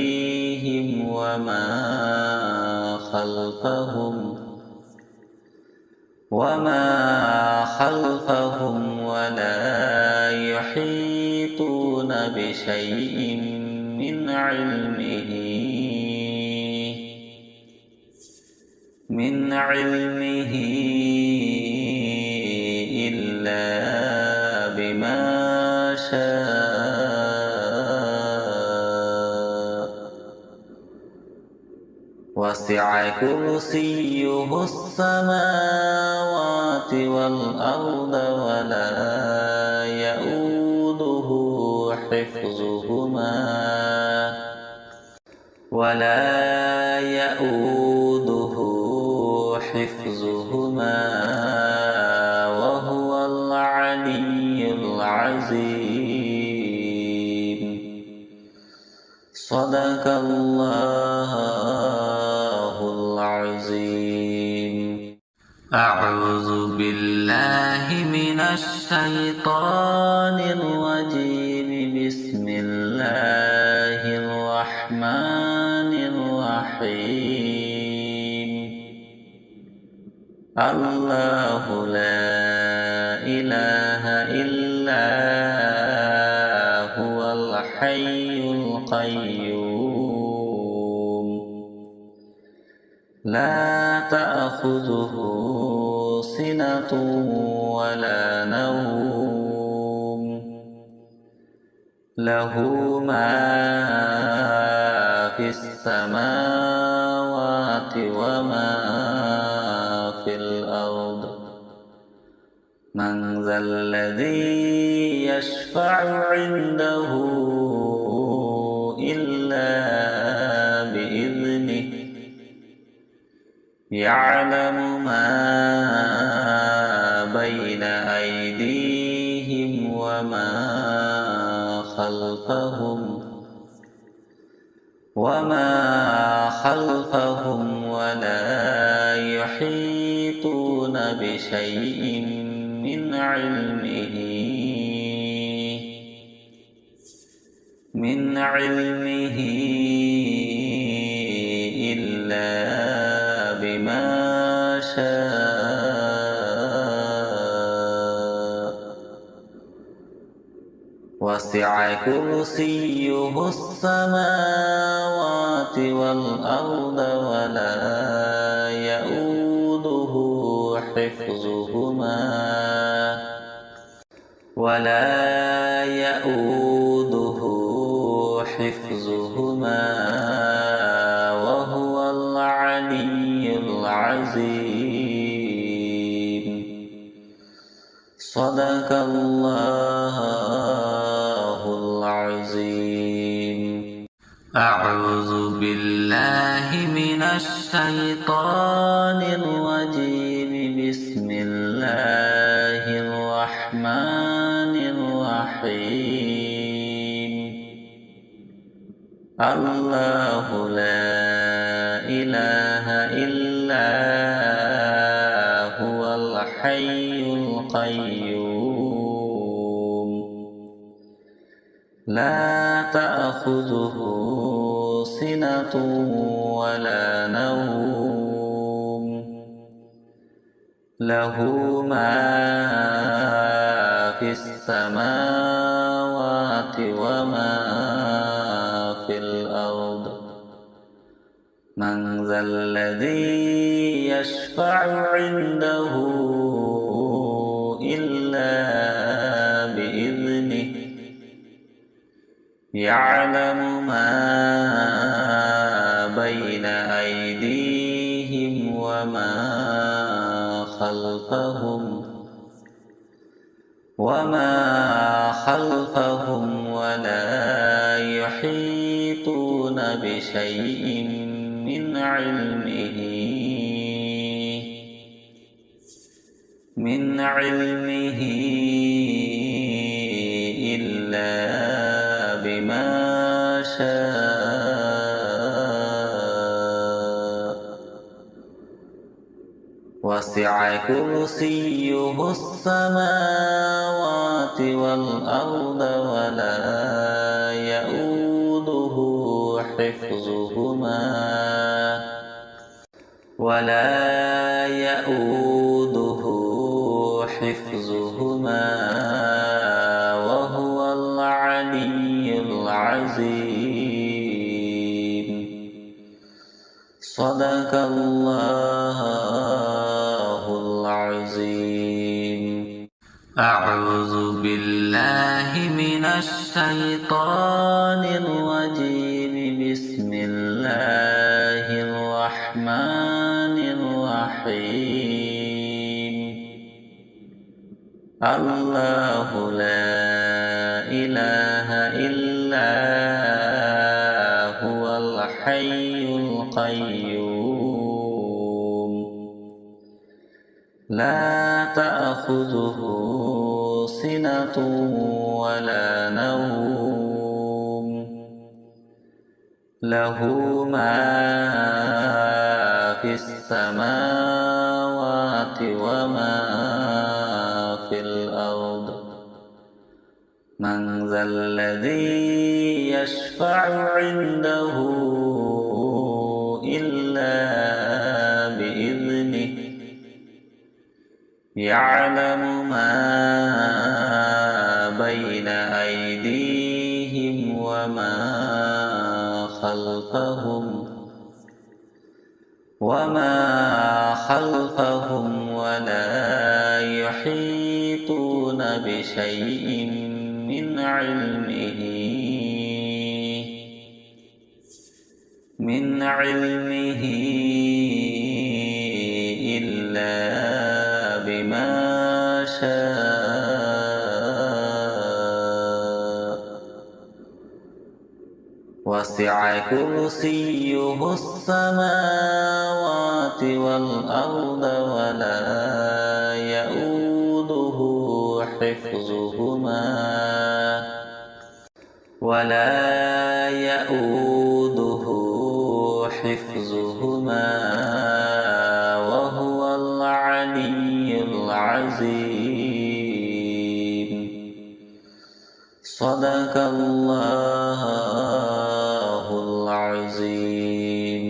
وما خلفهم ولا يحيطون بشيء من علمه إلا بما شاء وسع كرسيه السماوات والأرض ولا يؤوده حفظهما وهو العلي العظيم صدق الله العظيم أعوذ بالله من الشيطان الرجيم بسم الله الرحمن الرحيم الله لا إله إلا هو الحي القيوم لا تأخذه سنة ولا نوم له ما في السماوات وما في الأرض من ذا الذي يشفع عنده إلا بإذنه يعلم ما بين أيديهم وما خلفهم ولا يحيطون بشيء من علمه إلا بما شاء وسع كرسيه السماوات والأرض ولا يؤوده حفظهما وهو العلي العظيم صدق الله العظيم أعوذ بالله من الشيطان الرجيم بسم الله الرحمن الرحيم الله لا إله إلا هو الحي القيوم لا تأخذه سنة ولا نوم له ما في السماوات وما في الأرض من ذا الذي يشفع عنده إلا بإذنه يعلم ما بين أيديهم وما خلفهم ولا يحيطون بشيء من علمه إلا بما شاء وسع كرسيه السماوات والأرض ولا يؤوده حفظهما وهو العلي العظيم. صدق الله العظيم. أعوذ بالله من الشيطان الرجيم. بسم الله الرحمن الرحيم. الله لا إله إلا هو الحي القيوم لا تأخذه سنة ولا نوم له ما في السماوات وما في الأرض. من ذا الذي يشفع عنده إلا بإذنه يعلم ما بين أيديهم وما خلفهم ولا يحيطون بشيء من علمه إلا بما شاء وسع كرسيه السماوات والأرض ولا يؤوده حفظهما وهو العلي العظيم. صدق الله العظيم.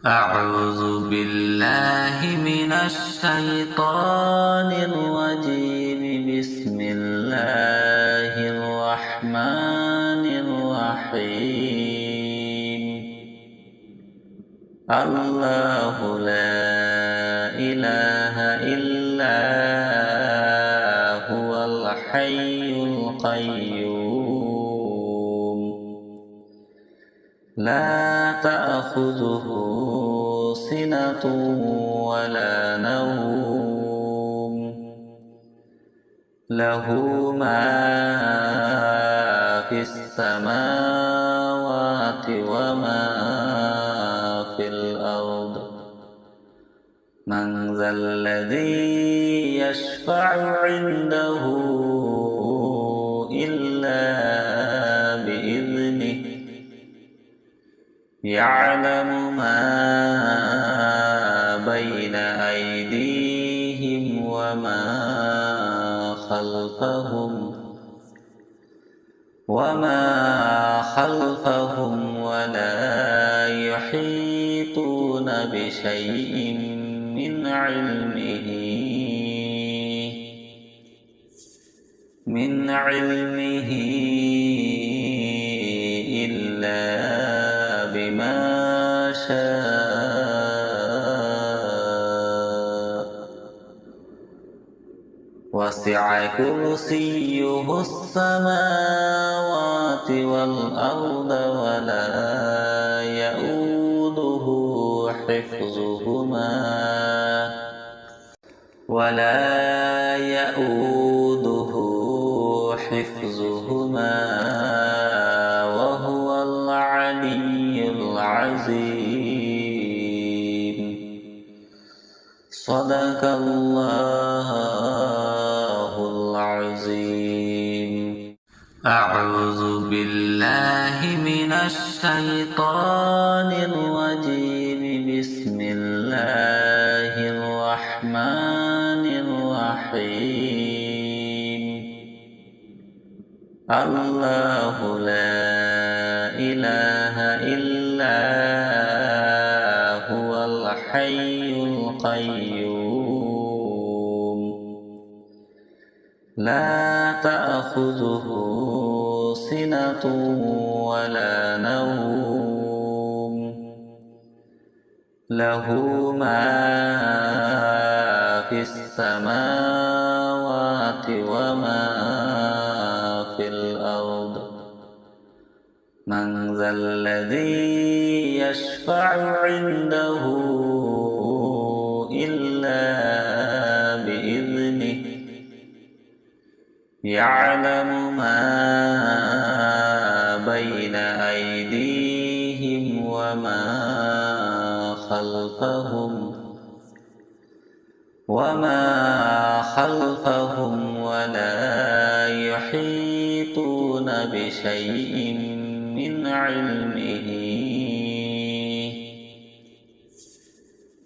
أعوذ بالله من الشيطان الرجيم. بسم الله الرحمن الرحيم. الله لا إله إلا هو الحي القيوم لا تأخذه سنة ولا نوم له ما في السماوات وما في الأرض. من ذا الذي يشفع عنده إلا بإذنه يعلم ما بين أيديهم وما خلفهم ولا يحيطون بشيء من علمه إلا بما شاء وسع كرسيه السماوات والأرض ولا يؤوده حفظهما وهو العلي العظيم. صدق الله العظيم. أعوذ بالله من الشيطان الرجيم. بسم الله الرحمن الرحيم. الله لا إله إلا هو الحي القيوم لا تأخذه سنة ولا نوم له ما في السماوات وما في الأرض. من ذا الذي يشفع عنده إلا بإذنه يعلم ما بين أيديهم وما خلفهم ولا يحيطون بشيء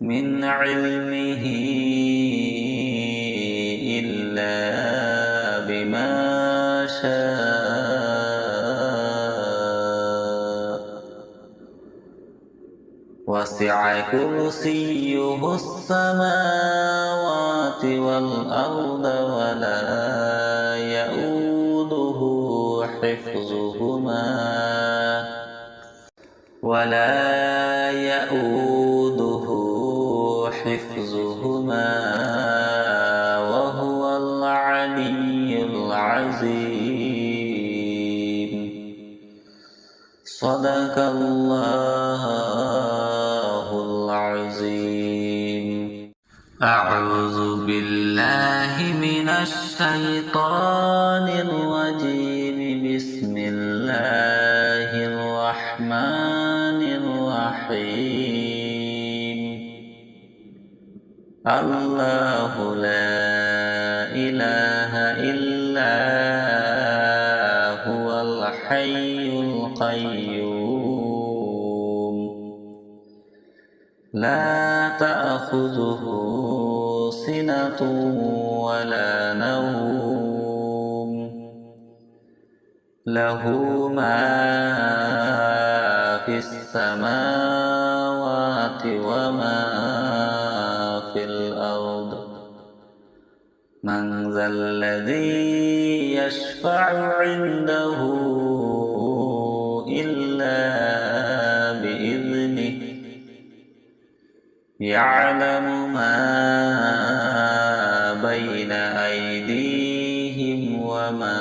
من علمه إلا بما شاء. وسع كرسيه السماوات والأرض ولا يؤوده حفظهما وهو العلي العظيم. صدق الله العظيم. أعوذ بالله من الشيطان الرجيم. بسم الله الرحمن الرحيم. الله لا إله إلا هو الحي القيوم لا تأخذه سنة ولا نوم له ما في السماوات وما في الأرض. من ذا الذي يشفع عنده إلا بإذنه يعلم ما بين أيديهم وما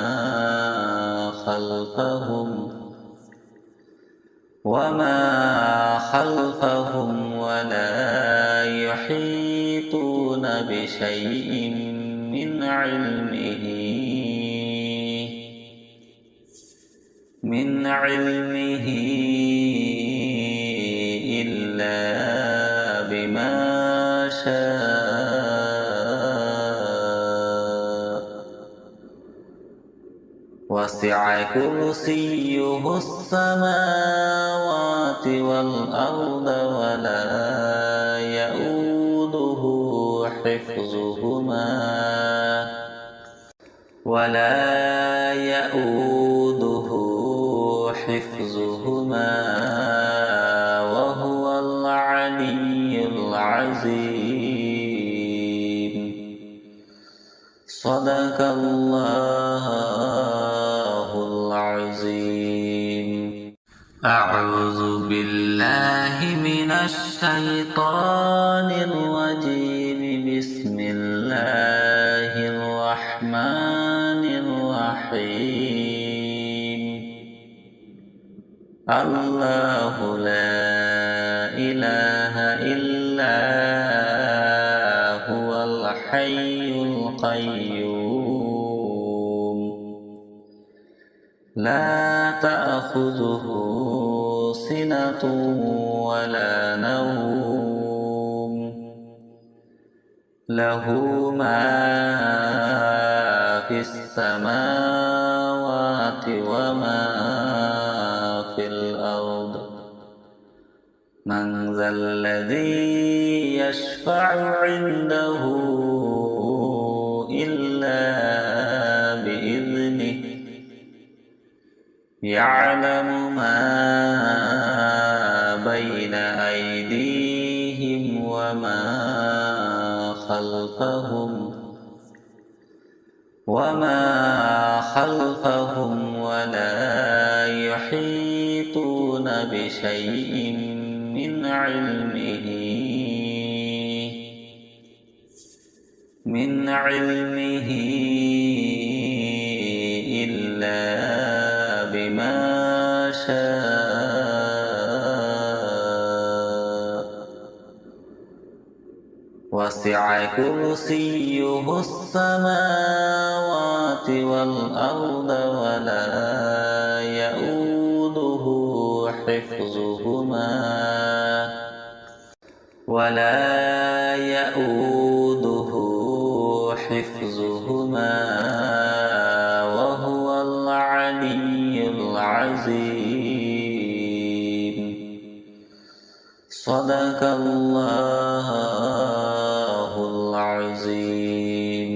خلفهم ولا يحيطون بشيء من علمه إلا بما شاء. وسع كرسيه السماوات والأرض ولا يؤوده حفظهما وهو العلي العظيم. صدق الله العظيم. أعوذ بالله من الشيطان الرجيم. بسم الله الرحمن الرحيم الله لا إله إلا هو الحي القيوم لا تأخذه سنة ولا نوم له ما في السماوات وما في الأرض من ذا الذي يشفع عنده إلا بإذنه يعلم ما بين أيديهم وما خلفهم ولا يحيطون بشيء من علمه إلا بما شاء وسع كرسيه السماوات والأرض ولا يؤوده حفظهما وهو العلي العظيم صدق الله العظيم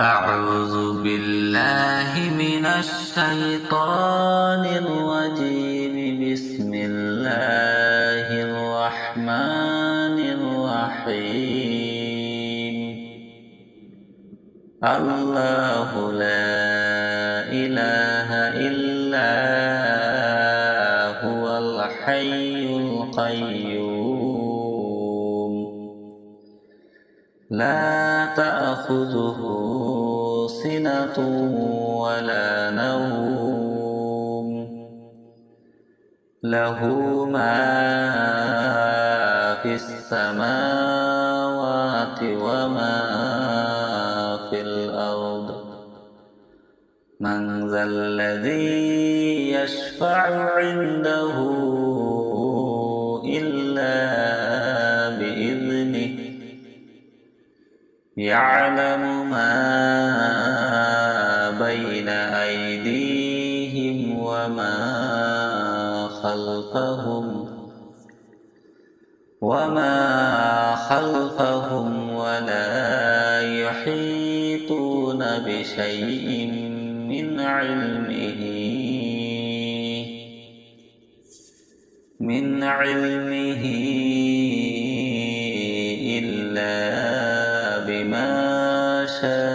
أعوذ بالله من الشيطان الرجيم بسم الله الرحمن الرحيم الله لا إله إلا هو الحي القيوم لا تأخذه سنة ولا نوم له ما في السماوات وما في الأرض من ذا الذي يشفع عنده إلا بإذنه يعلم ما بين أيديهم وما خلفهم ولا يحيطون بشيء من علمه إلا بما شاء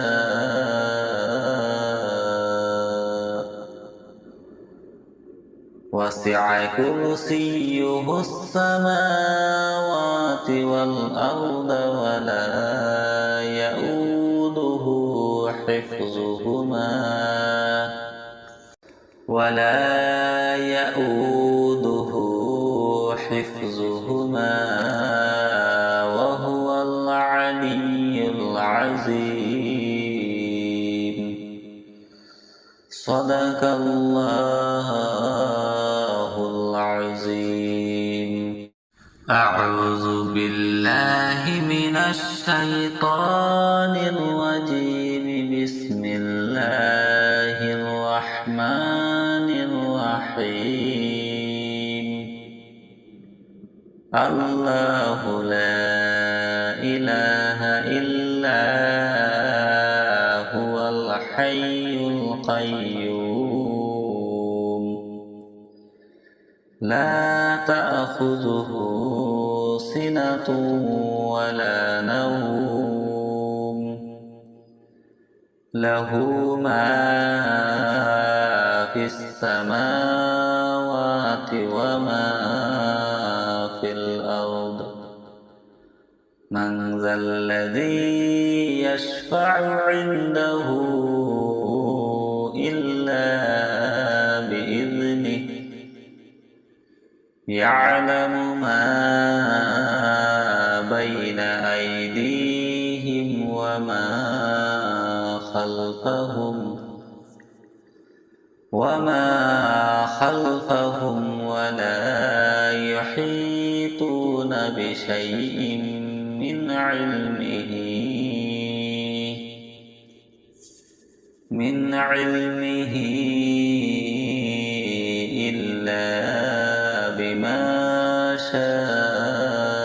وسع كرسيه السماوات والأرض ولا يؤوده حفظهما وهو العلي العظيم صدق الله العظيم أعوذ بالله من الشيطان الرجيم بسم الله الرحمن الرحيم الله لا إله إلا هو الحي القيوم لا تأخذه سنة ولا نوم له ما في السماوات وما في الأرض من ذا الذي يشفع عنده يعلم ما بين أيديهم وما خلفهم ولا يحيطون بشيء من علمه إلا بما شاء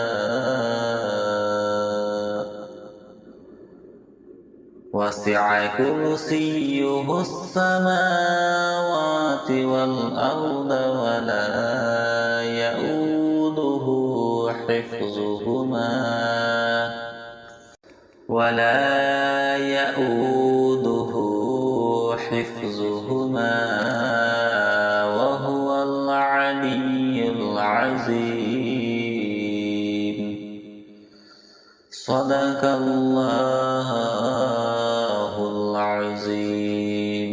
وسع كرسيه السماوات والأرض ولا يؤوده حفظهما وهو العلي العظيم. صدق الله العظيم.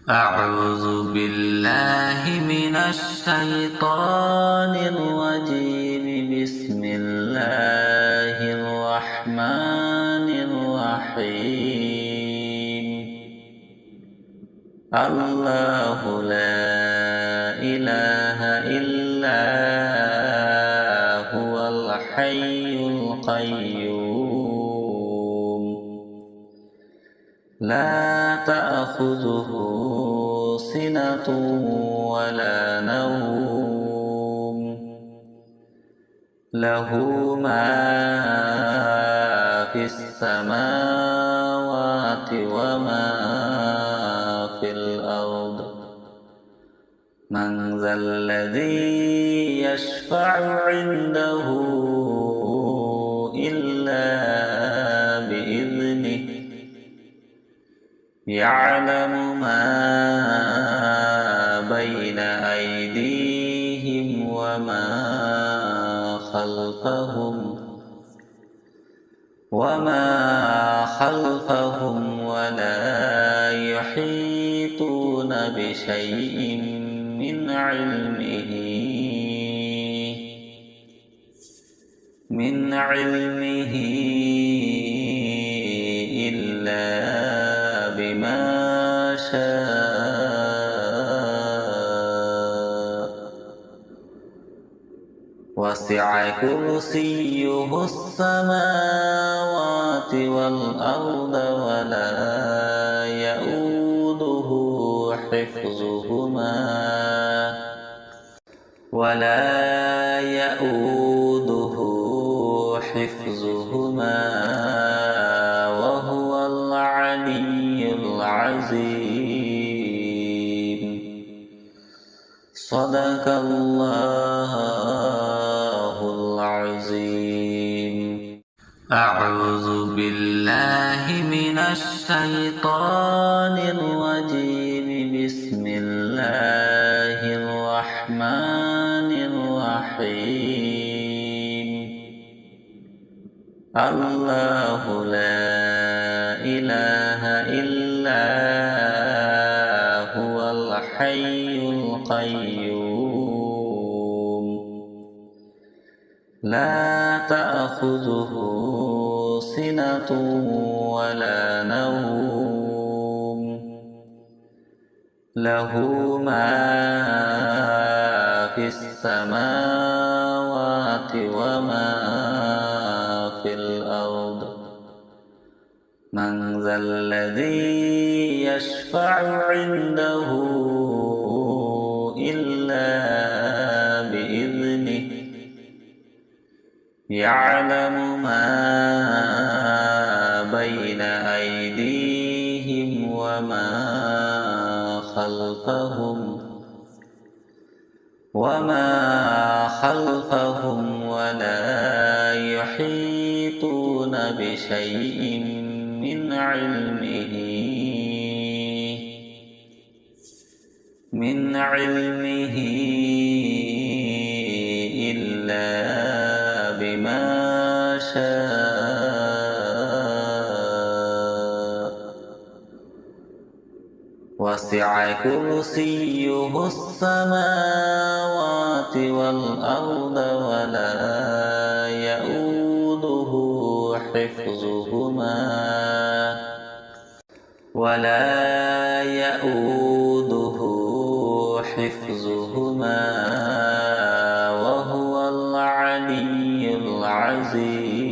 أعوذ بالله من الشيطان الرجيم. بسم الله الرحمن الرحيم. الله لا إله إلا هو الحي القيوم لا تأخذه سنة ولا نوم له ما في السماوات وما في الأرض. من ذا الذي يشفع عنده إلا بإذنه. يعلم ما بين أيديهم وما خلفهم ولا يحيطون بشيء من علمه إلا بما شاء وسع كرسيه السماوات والأرض ولا يؤوده حفظهما وهو العلي العظيم. صدق الله العظيم. أعوذ بالله من الشيطان الرجيم. بسم الله الرحمن الرحيم. الله لا إله إلا هو الحي القيوم لا تأخذه سنة ولا نوم له ما في السماوات وما في الأرض. من ذا الذي يشفع عنده إلا بإذنه. يعلم ما بين أيديهم وما خلفهم ولا يحيطون بشيء من علمه إلا بما شاء وسع وسع كرسيه السماوات والأرض ولا يؤوده حفظهما وهو العلي العظيم.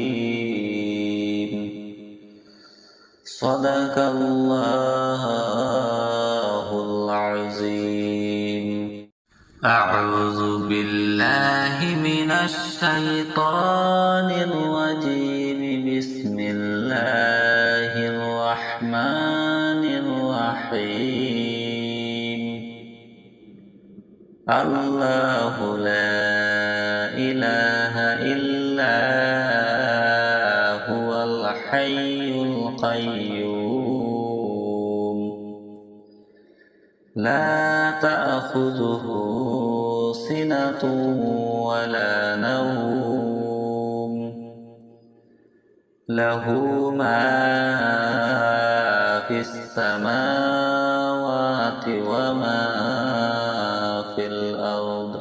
صدق الله العظيم. أعوذ بالله من الشيطان الرجيم. بسم الله الرحمن الرحيم. الله لا إله إلا هو الحي القيوم. لا تأخذه سنة ولا نوم. له ما في السماوات وما في الأرض.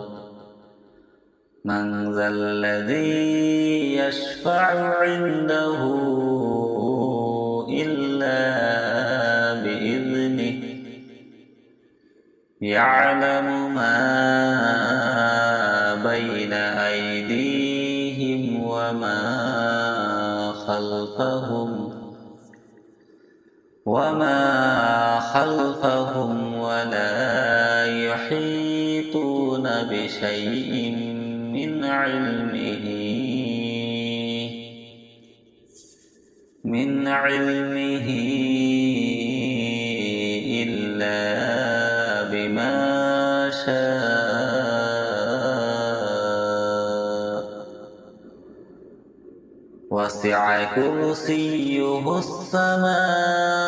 من ذا الذي يشفع عنده إلا بإذنه. يعلم ما بين أيديهم وما خلفهم ولا يحيطون بشيء من علمه إلا بما شاء. وسع كرسيه السماوات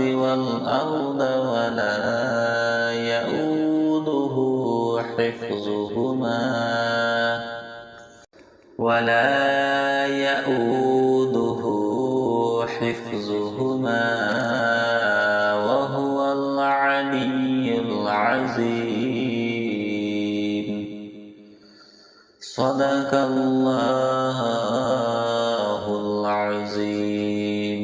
والأرض ولا يؤوده حفظهما وهو العلي العظيم. صدق الله العظيم.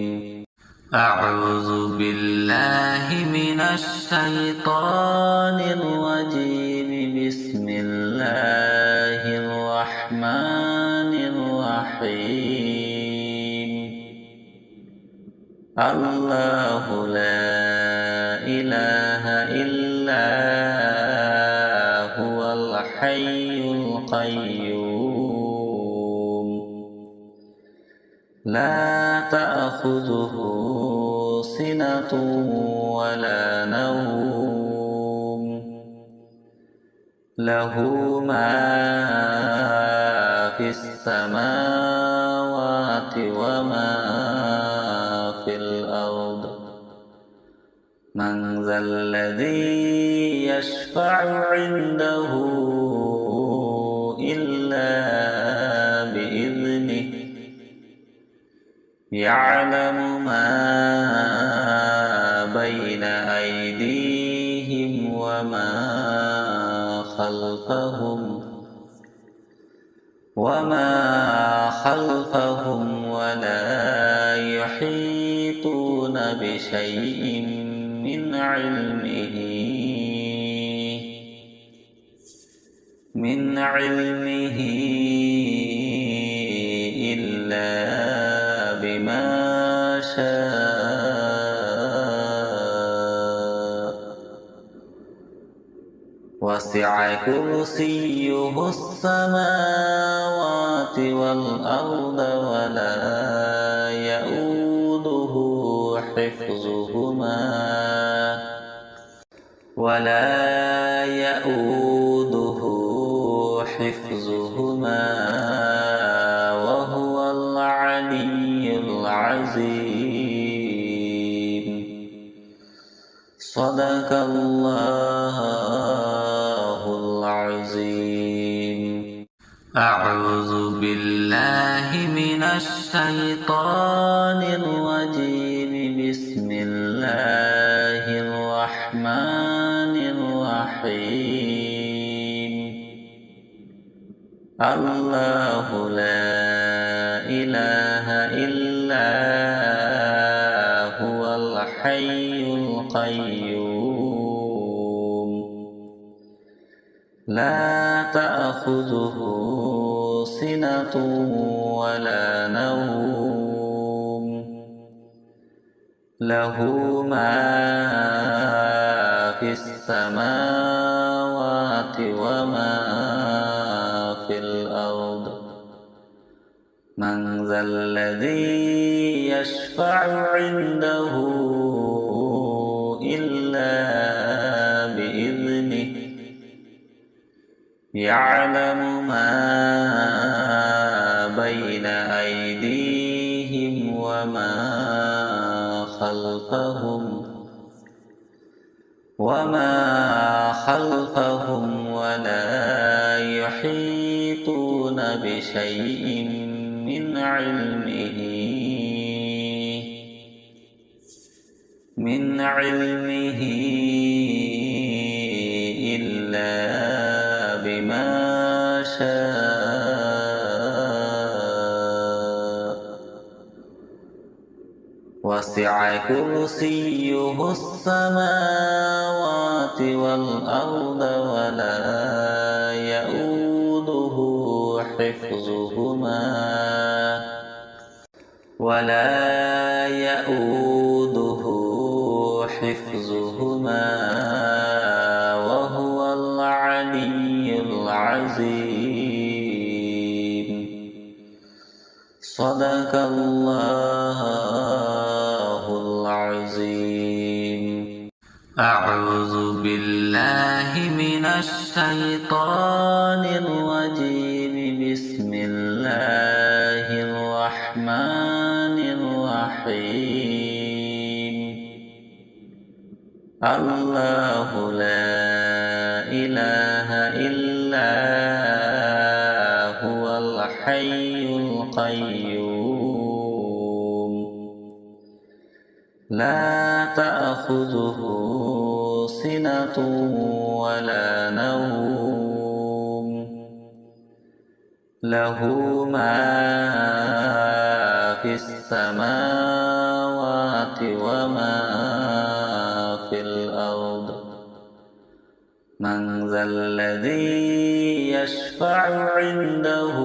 أعوذ بالله من الشيطان الرجيم. بسم الله الرحمن الرحيم. الله لا إله إلا هو الحي القيوم. لا تأخذه سنة ولا نوم. له ما في السماوات وما في الأرض. من ذا الذي يشفع عنده إلا بإذنه. يعلم ما بين أيديهم وما خلفهم ولا يحيطون بشيء من علمه إلا بما شاء. وسع كرسيه السماوات والأرض ولا يؤوده حفظهما وهو العلي العظيم. صدق الله العظيم. أعوذ بالله من الشيطان الرجيم. بسم الله الرحمن الله لا إله إلا هو الحي القيوم لا تأخذه سنة ولا نوم له ما في السماوات وما في الأرض من ذا الذي يشفع عنده إلا بإذنه يعلم ما بين أيديهم وما خلفهم ولا يحيطون بشيء من علمه إلا بما شاء وسع كرسيه السماوات والأرض ولا يؤوده حفظهما وهو العلي العظيم صدق الله العظيم. أعوذ بالله من الشيطان الرجيم. بسم الله الرحمن الرحيم. الله لا إله إلا هو الحي القيوم لا تأخذه سنة ولا نوم له ما في السماوات وما في الأرض من ذا الذي يشفع عنده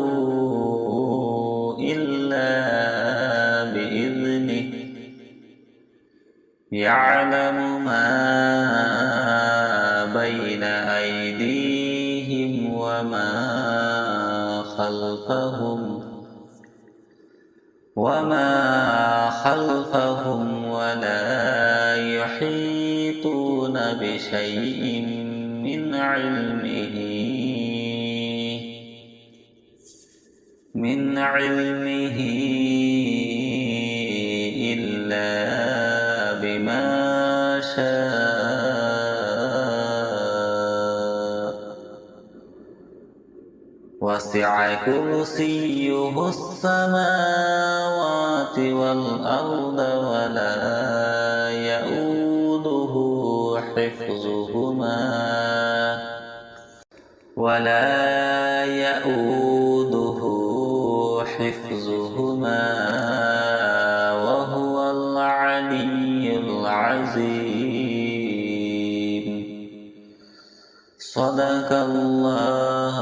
إلا بإذنه يعلم ما بين أيديهم وما خلفهم ولا يحيطون بشيء من علمه إلا بما شاء وسع كرسيه السماوات والأرض ولا يؤوده حفظهما وهو العلي العظيم صدق الله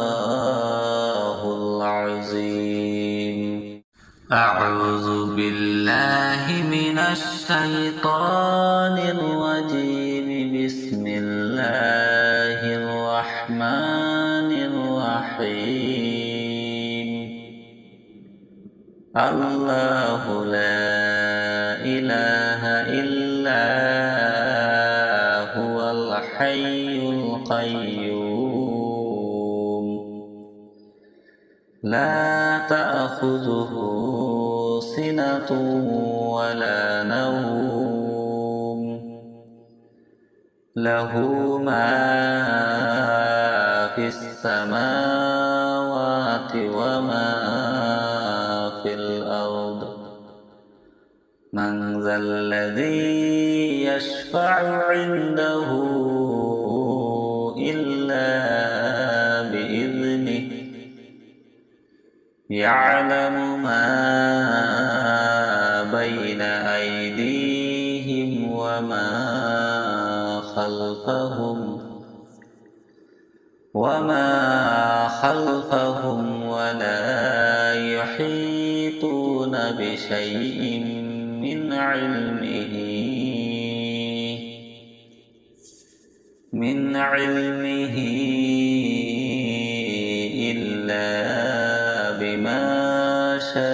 العظيم. أعوذ بالله من الشيطان الرجيم. بسم الله الرحمن الرحيم. الله لا إله إلا هو الحي القيوم لا تأخذه سنة ولا نوم له ما في السماوات وما في الأرض من ذا الذي يشفع عنده إلا بإذنه يعلم ما بين أيديهم وما خلفهم ولا يحيطون بشيء من علمه إلا بما شاء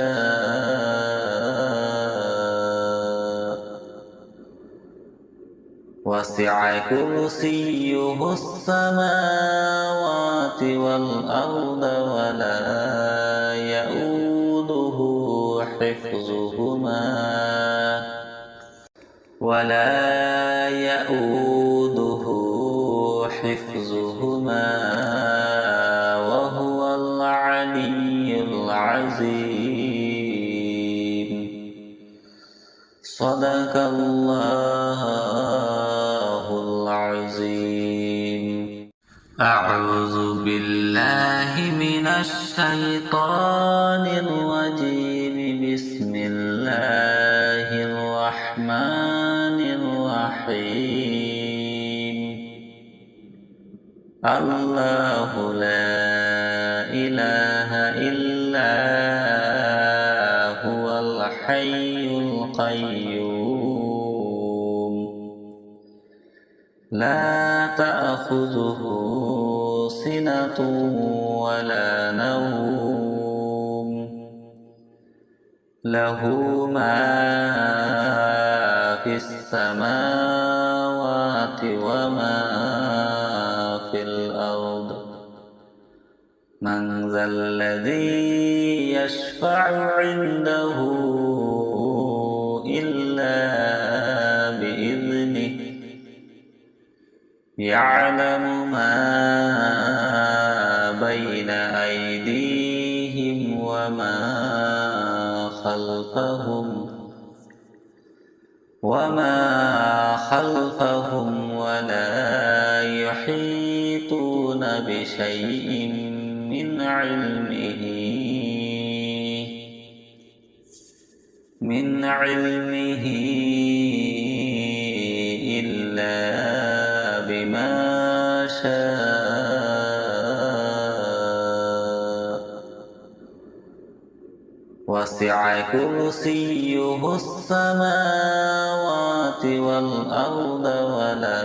وسع كرسيه السماوات والأرض ولا يؤوده حفظهما وهو العلي العظيم. صدق الله العظيم. أعوذ بالله من الشيطان الرجيم. بسم الله الرحمن الرحيم. الله لا إله إلا هو الحي القيوم لا تأخذه سنة ولا نوم له ما في السماوات وما في الأرض. من ذا الذي يشفع عنده إلا بإذنه. يعلم ما بين أيديهم وما خلفهم ولا يحيطون بشيء من علمه إلا بما شاء وسع كرسيه السماوات والأرض ولا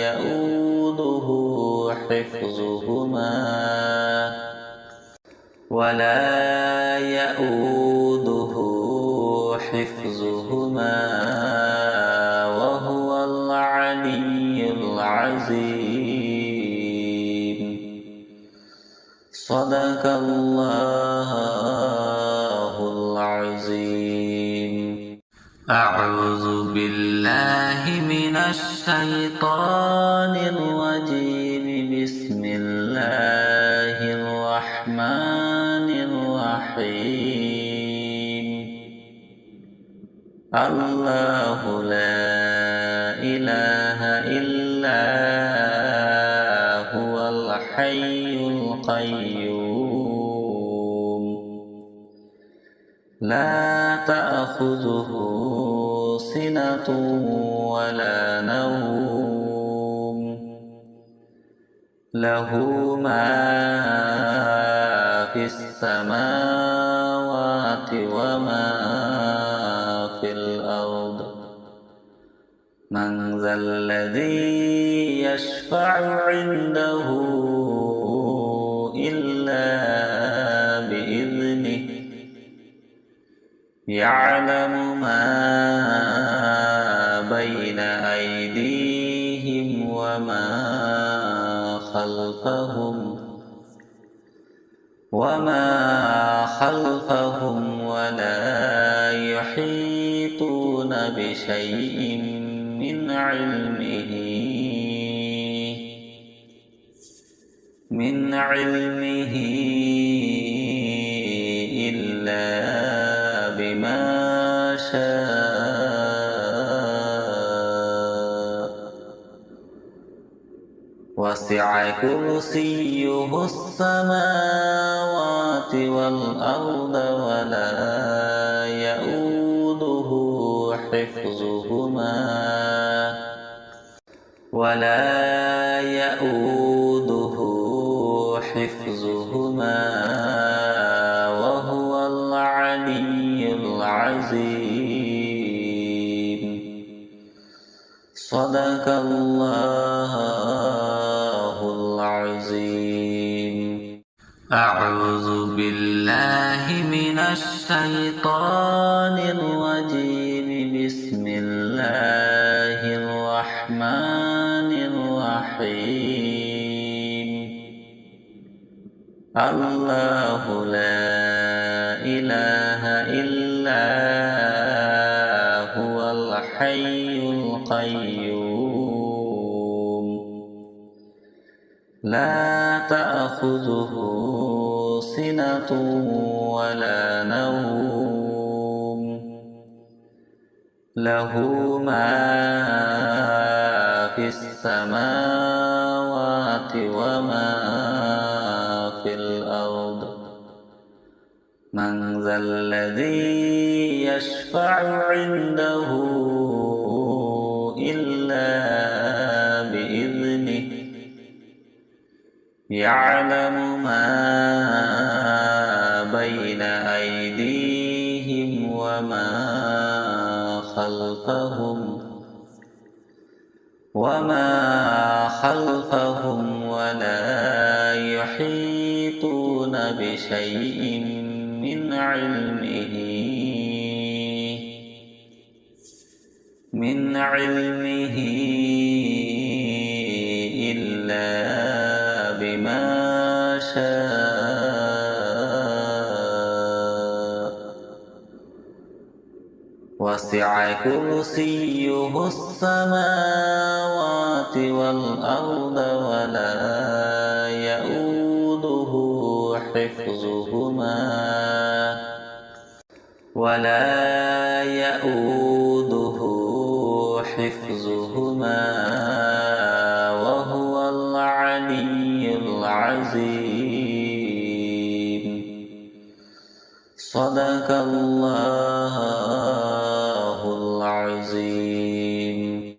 يؤوده حفظهما وهو العلي العظيم. صدق الله العظيم. أعوذ بالله من الشيطان الرجيم. بسم الله الرحمن الرحيم. الله لا إله إلا هو الحي القيوم لا تأخذه سنة ولا نوم له ما في السماوات وما في الأرض. من ذا الذي يشفع عنده إلا بإذنه. يعلم ما بين أيديهم وما خلفهم ولا يحيطون بشيء من علمه إلا بما شاء وسع كرسيه السماوات والأرض ولا يؤوده حفظهما وهو العلي العظيم. صدق الله العظيم. أعوذ بالله من الشيطان الرجيم. بسم الله الرحمن الرحيم. الله لا إله إلا هو الحي القيوم لا تأخذه سنة ولا نوم له ما في السماوات وما في الأرض. من ذا الذي يشفع عنده إلا بإذنه. يعلم ما بين أيديهم وما خلفهم ولا يحيطون بشيء من علمه إلا بما شاء. وسع كرسيه السماوات والأرض ولا يؤوده حفظهما وهو العلي العظيم. صدق الله العظيم.